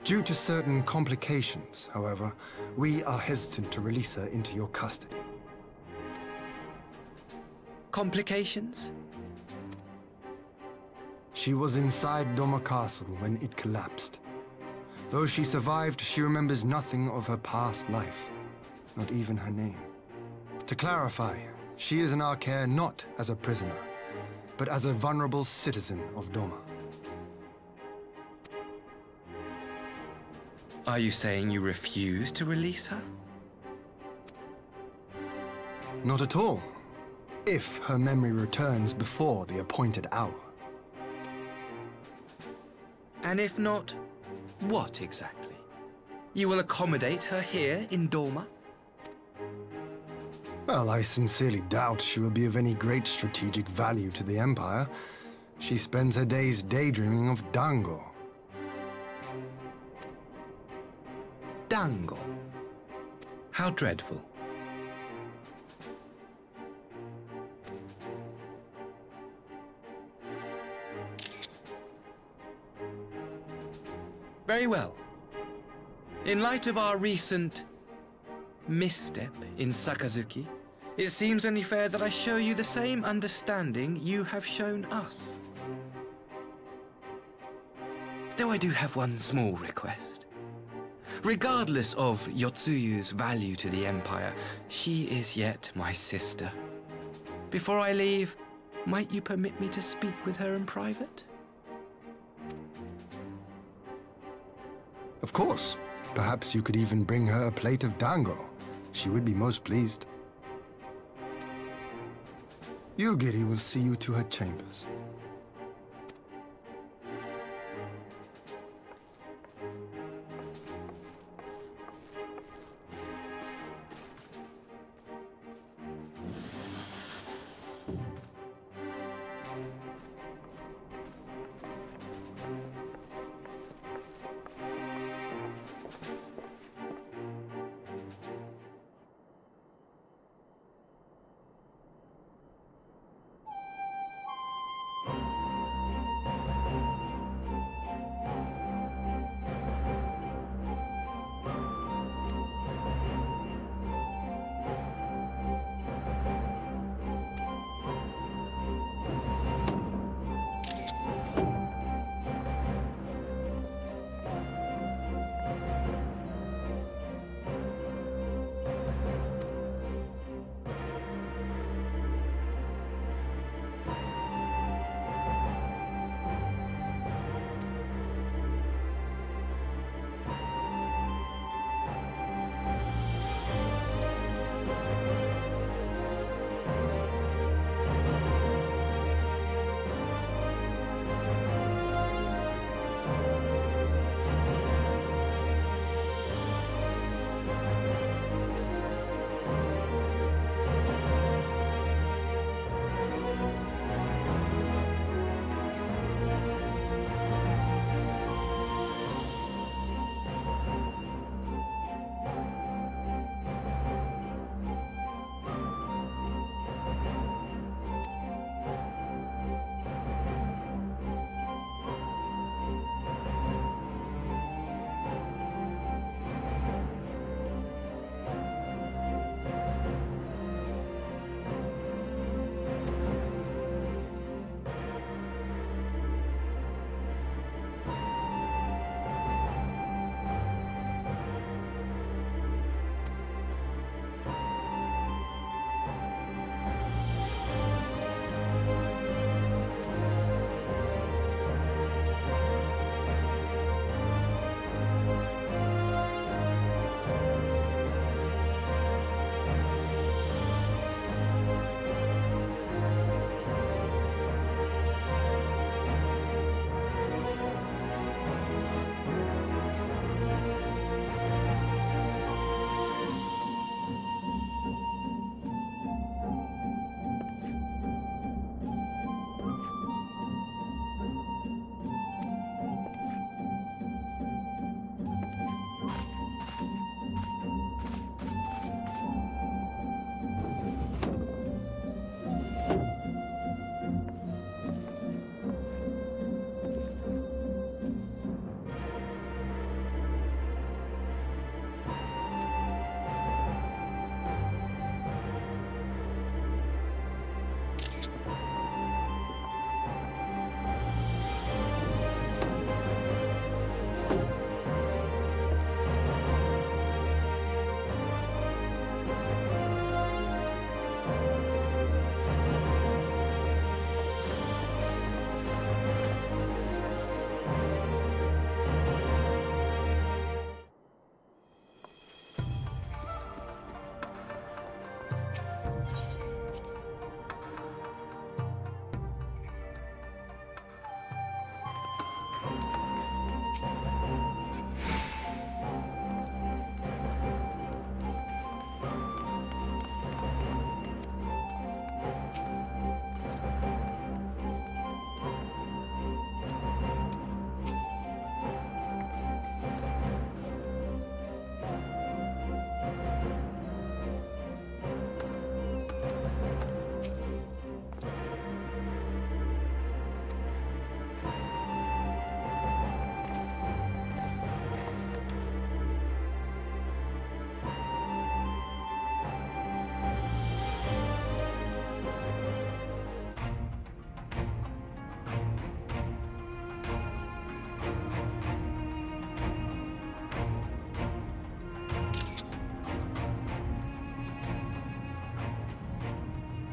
Due to certain complications, however, we are hesitant to release her into your custody.
Complications?
She was inside Doma Castle when it collapsed. Though she survived, she remembers nothing of her past life, not even her name. To clarify, she is in our care not as a prisoner, but as a vulnerable citizen of Doma.
Are you saying you refuse to release her?
Not at all, if her memory returns before the appointed hour.
And if not, what exactly? You will accommodate her here in Doma?
Well, I sincerely doubt she will be of any great strategic value to the Empire. She spends her days daydreaming of Dango.
Dango? How dreadful. Very well. In light of our recent misstep in Sakazuki, it seems only fair that I show you the same understanding you have shown us. Though I do have one small request. Regardless of Yotsuyu's value to the Empire, she is yet my sister. Before I leave, might you permit me to speak with her in private?
Of course. Perhaps you could even bring her a plate of dango. She would be most pleased. Yugiri will see you to her chambers.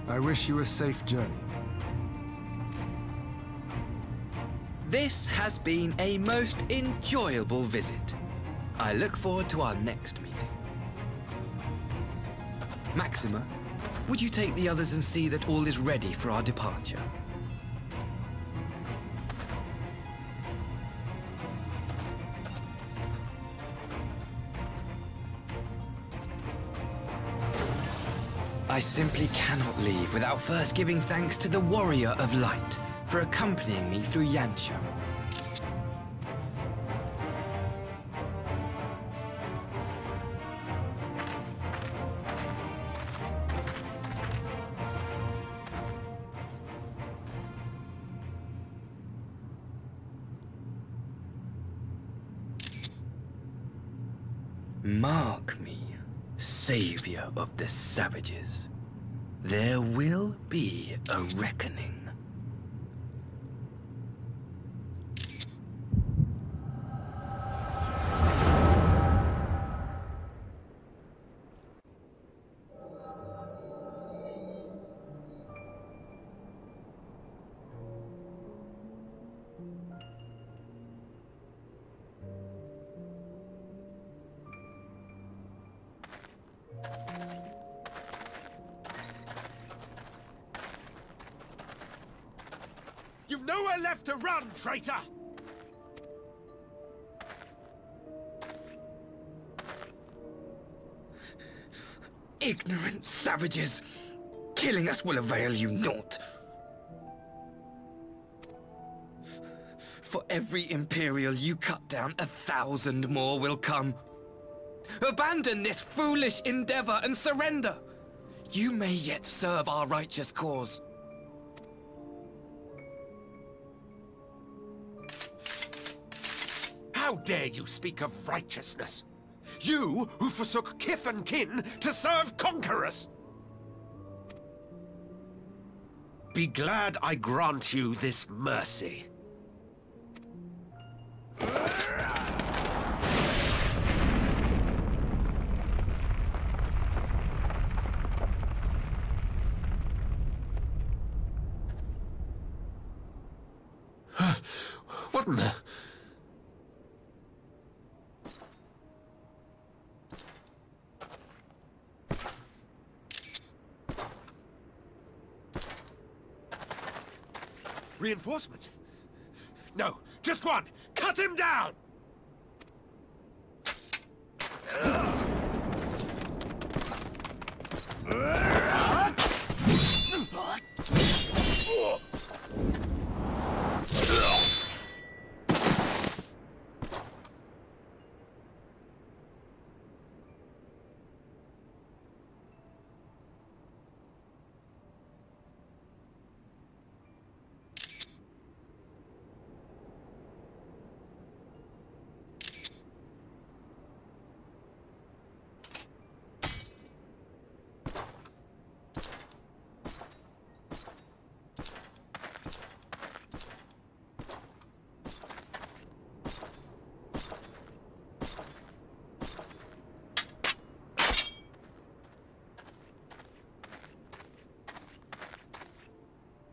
I wish you a safe journey.
This has been a most enjoyable visit. I look forward to our next meeting. Maxima, would you take the others and see that all is ready for our departure? I simply cannot leave without first giving thanks to the Warrior of Light for accompanying me through Yansha. Mark me, savior of the savages. There will be a reckoning.
You've nowhere left to run, traitor!
Ignorant savages! Killing us will avail you naught. For every Imperial you cut down, 1,000 more will come. Abandon this foolish endeavor and surrender. You may yet serve our righteous cause.
How dare you speak of righteousness? You who forsook kith and kin to serve conquerors! Be glad I grant you this mercy. What in the... Reinforcement? No, just one! Cut him down!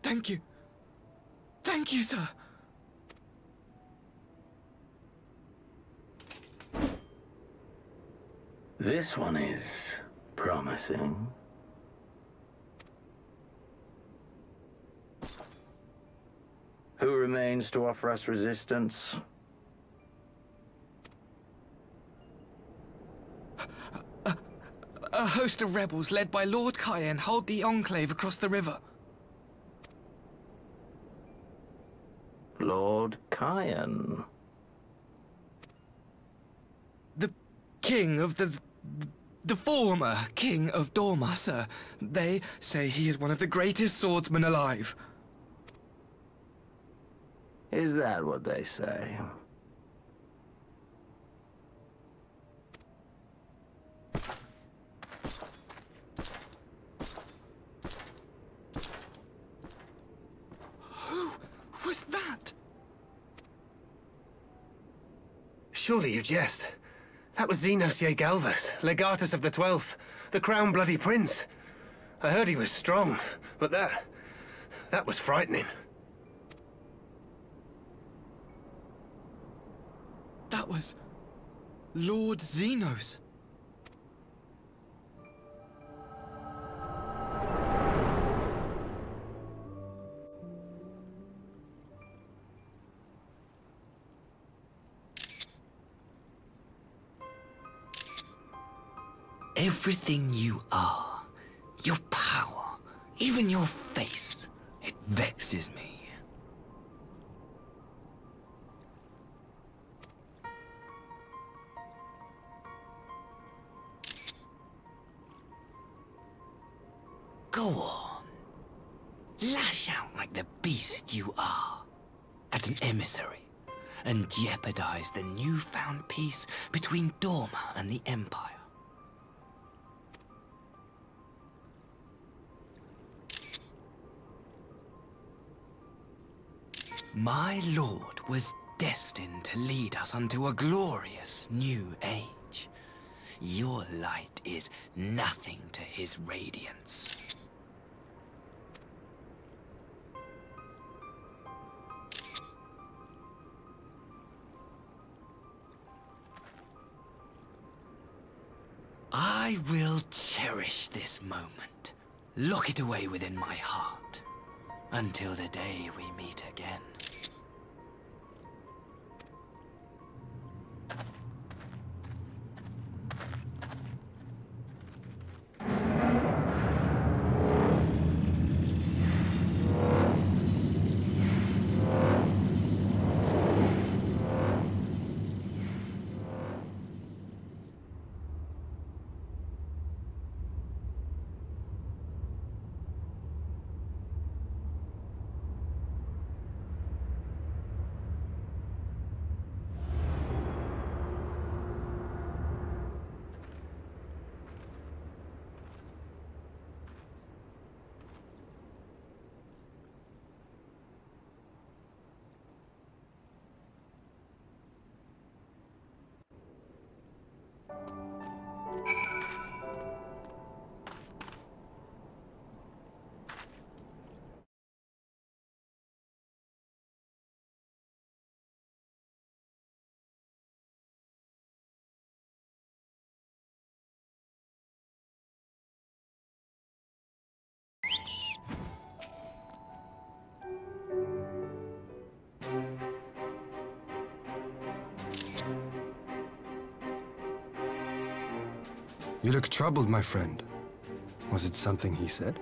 Thank you. Thank you, sir.
This one is promising. Who remains to offer us resistance?
A host of rebels led by Lord Cayenne hold the Enclave across the river.
Lord Cayenne?
The king of the former king of Dorma, sir. They say he is one of the greatest swordsmen alive.
Is that what they say?
Who was that?
Surely you jest. That was Xenos Galvus, Legatus of the 12th, the Crown Bloody Prince. I heard he was strong, but that was frightening.
That was Lord Xenos. Everything you are, your power, even your face, it vexes me. Go on. Lash out like the beast you are at an emissary and jeopardize the newfound peace between Dorma and the Empire. My lord was destined to lead us unto a glorious new age. Your light is nothing to his radiance. I will cherish this moment, lock it away within my heart, until the day we meet again.
You look troubled, my friend. Was it something he said?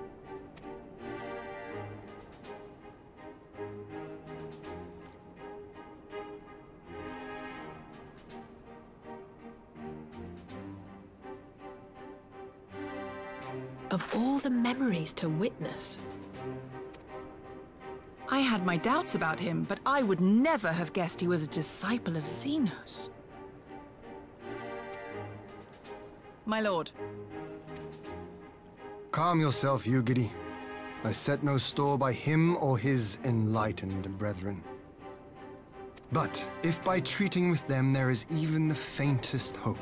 Of all the memories to witness.
I had my doubts about him, but I would never have guessed he was a disciple of Xenos. My lord.
Calm yourself, Ugidi. I set no store by him or his enlightened brethren. But if by treating with them there is even the faintest hope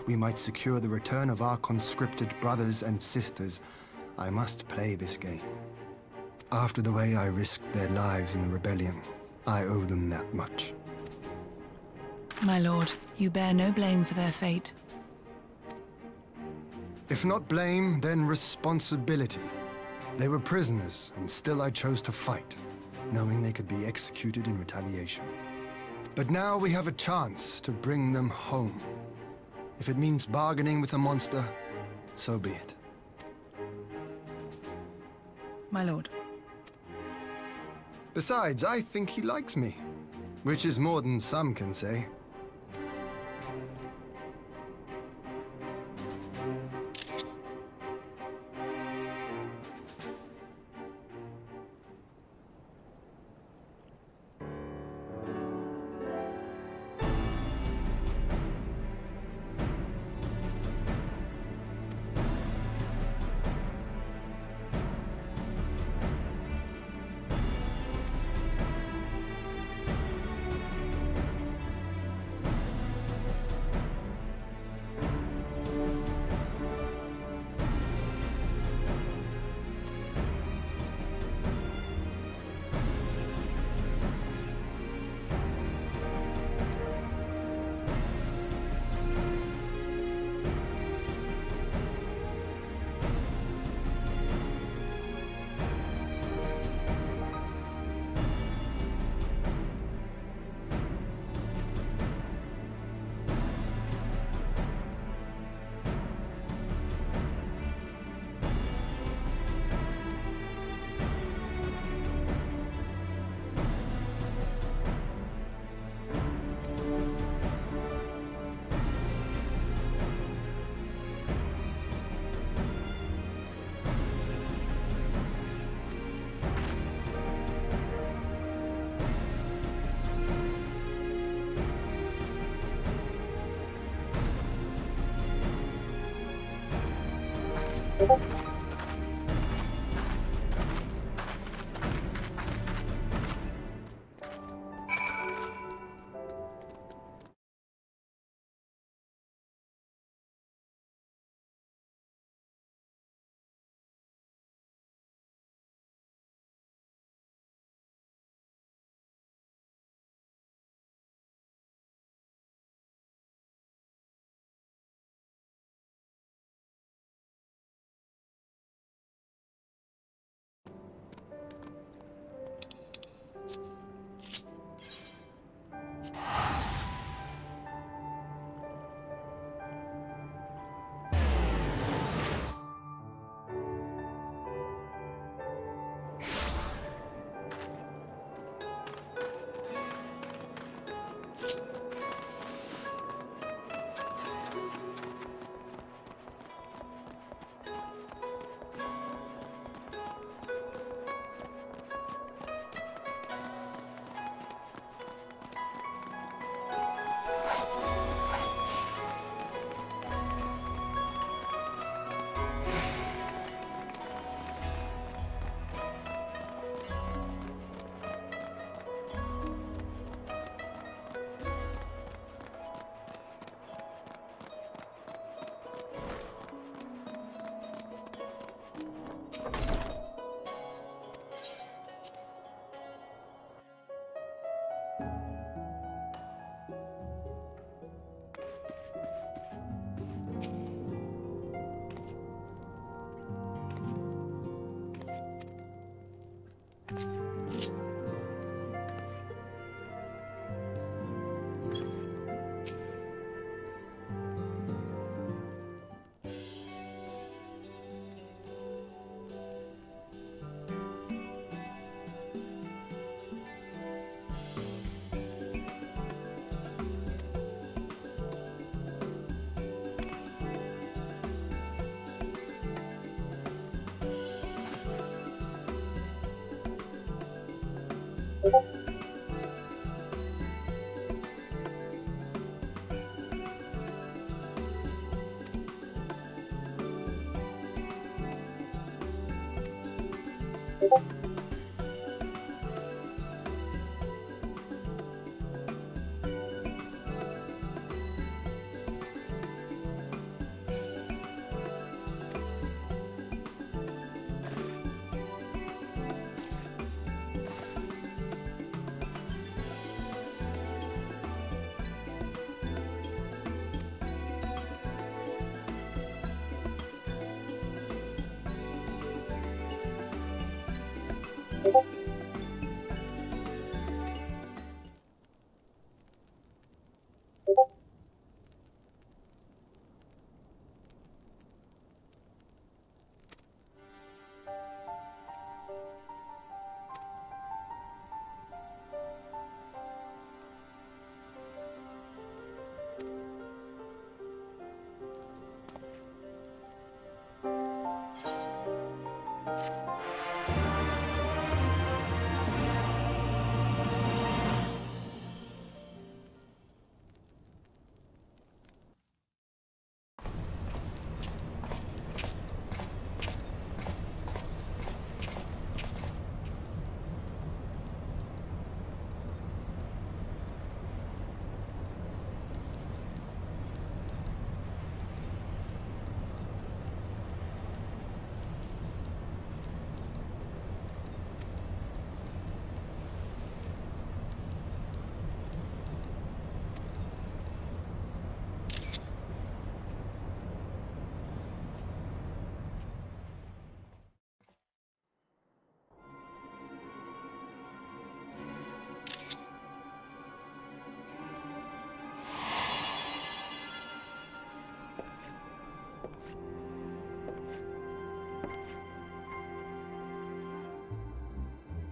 we might secure the return of our conscripted brothers and sisters, I must play this game. After the way I risked their lives in the rebellion, I owe them that much.
My lord, you bear no blame for their fate.
If not blame, then responsibility. They were prisoners, and still I chose to fight, knowing they could be executed in retaliation. But now we have a chance to bring them home. If it means bargaining with a monster, so be it.
My lord.
Besides, I think he likes me, which is more than some can say.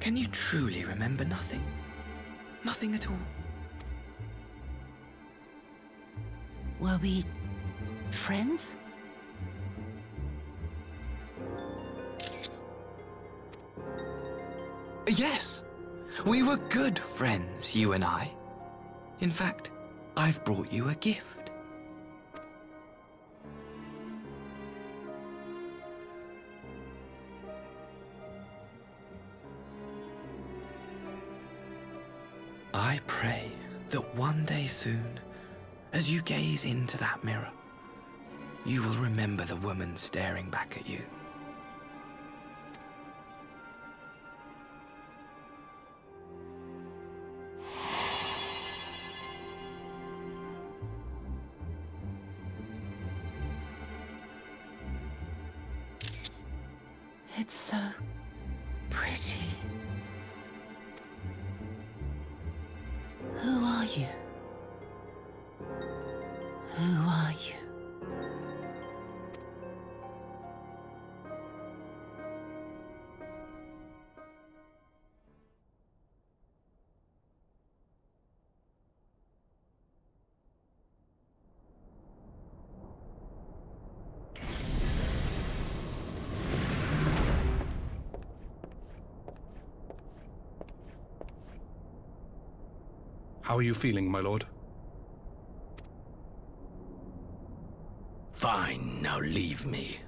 Can you truly remember nothing? Nothing at all?
Were we friends?
Yes! We were good friends, you and I. In fact, I've brought you a gift. I pray that one day soon, as you gaze into that mirror, you will remember the woman staring back at you.
It's so pretty. Who are you? Who are you?
How are you feeling, my lord?
Fine, now leave me.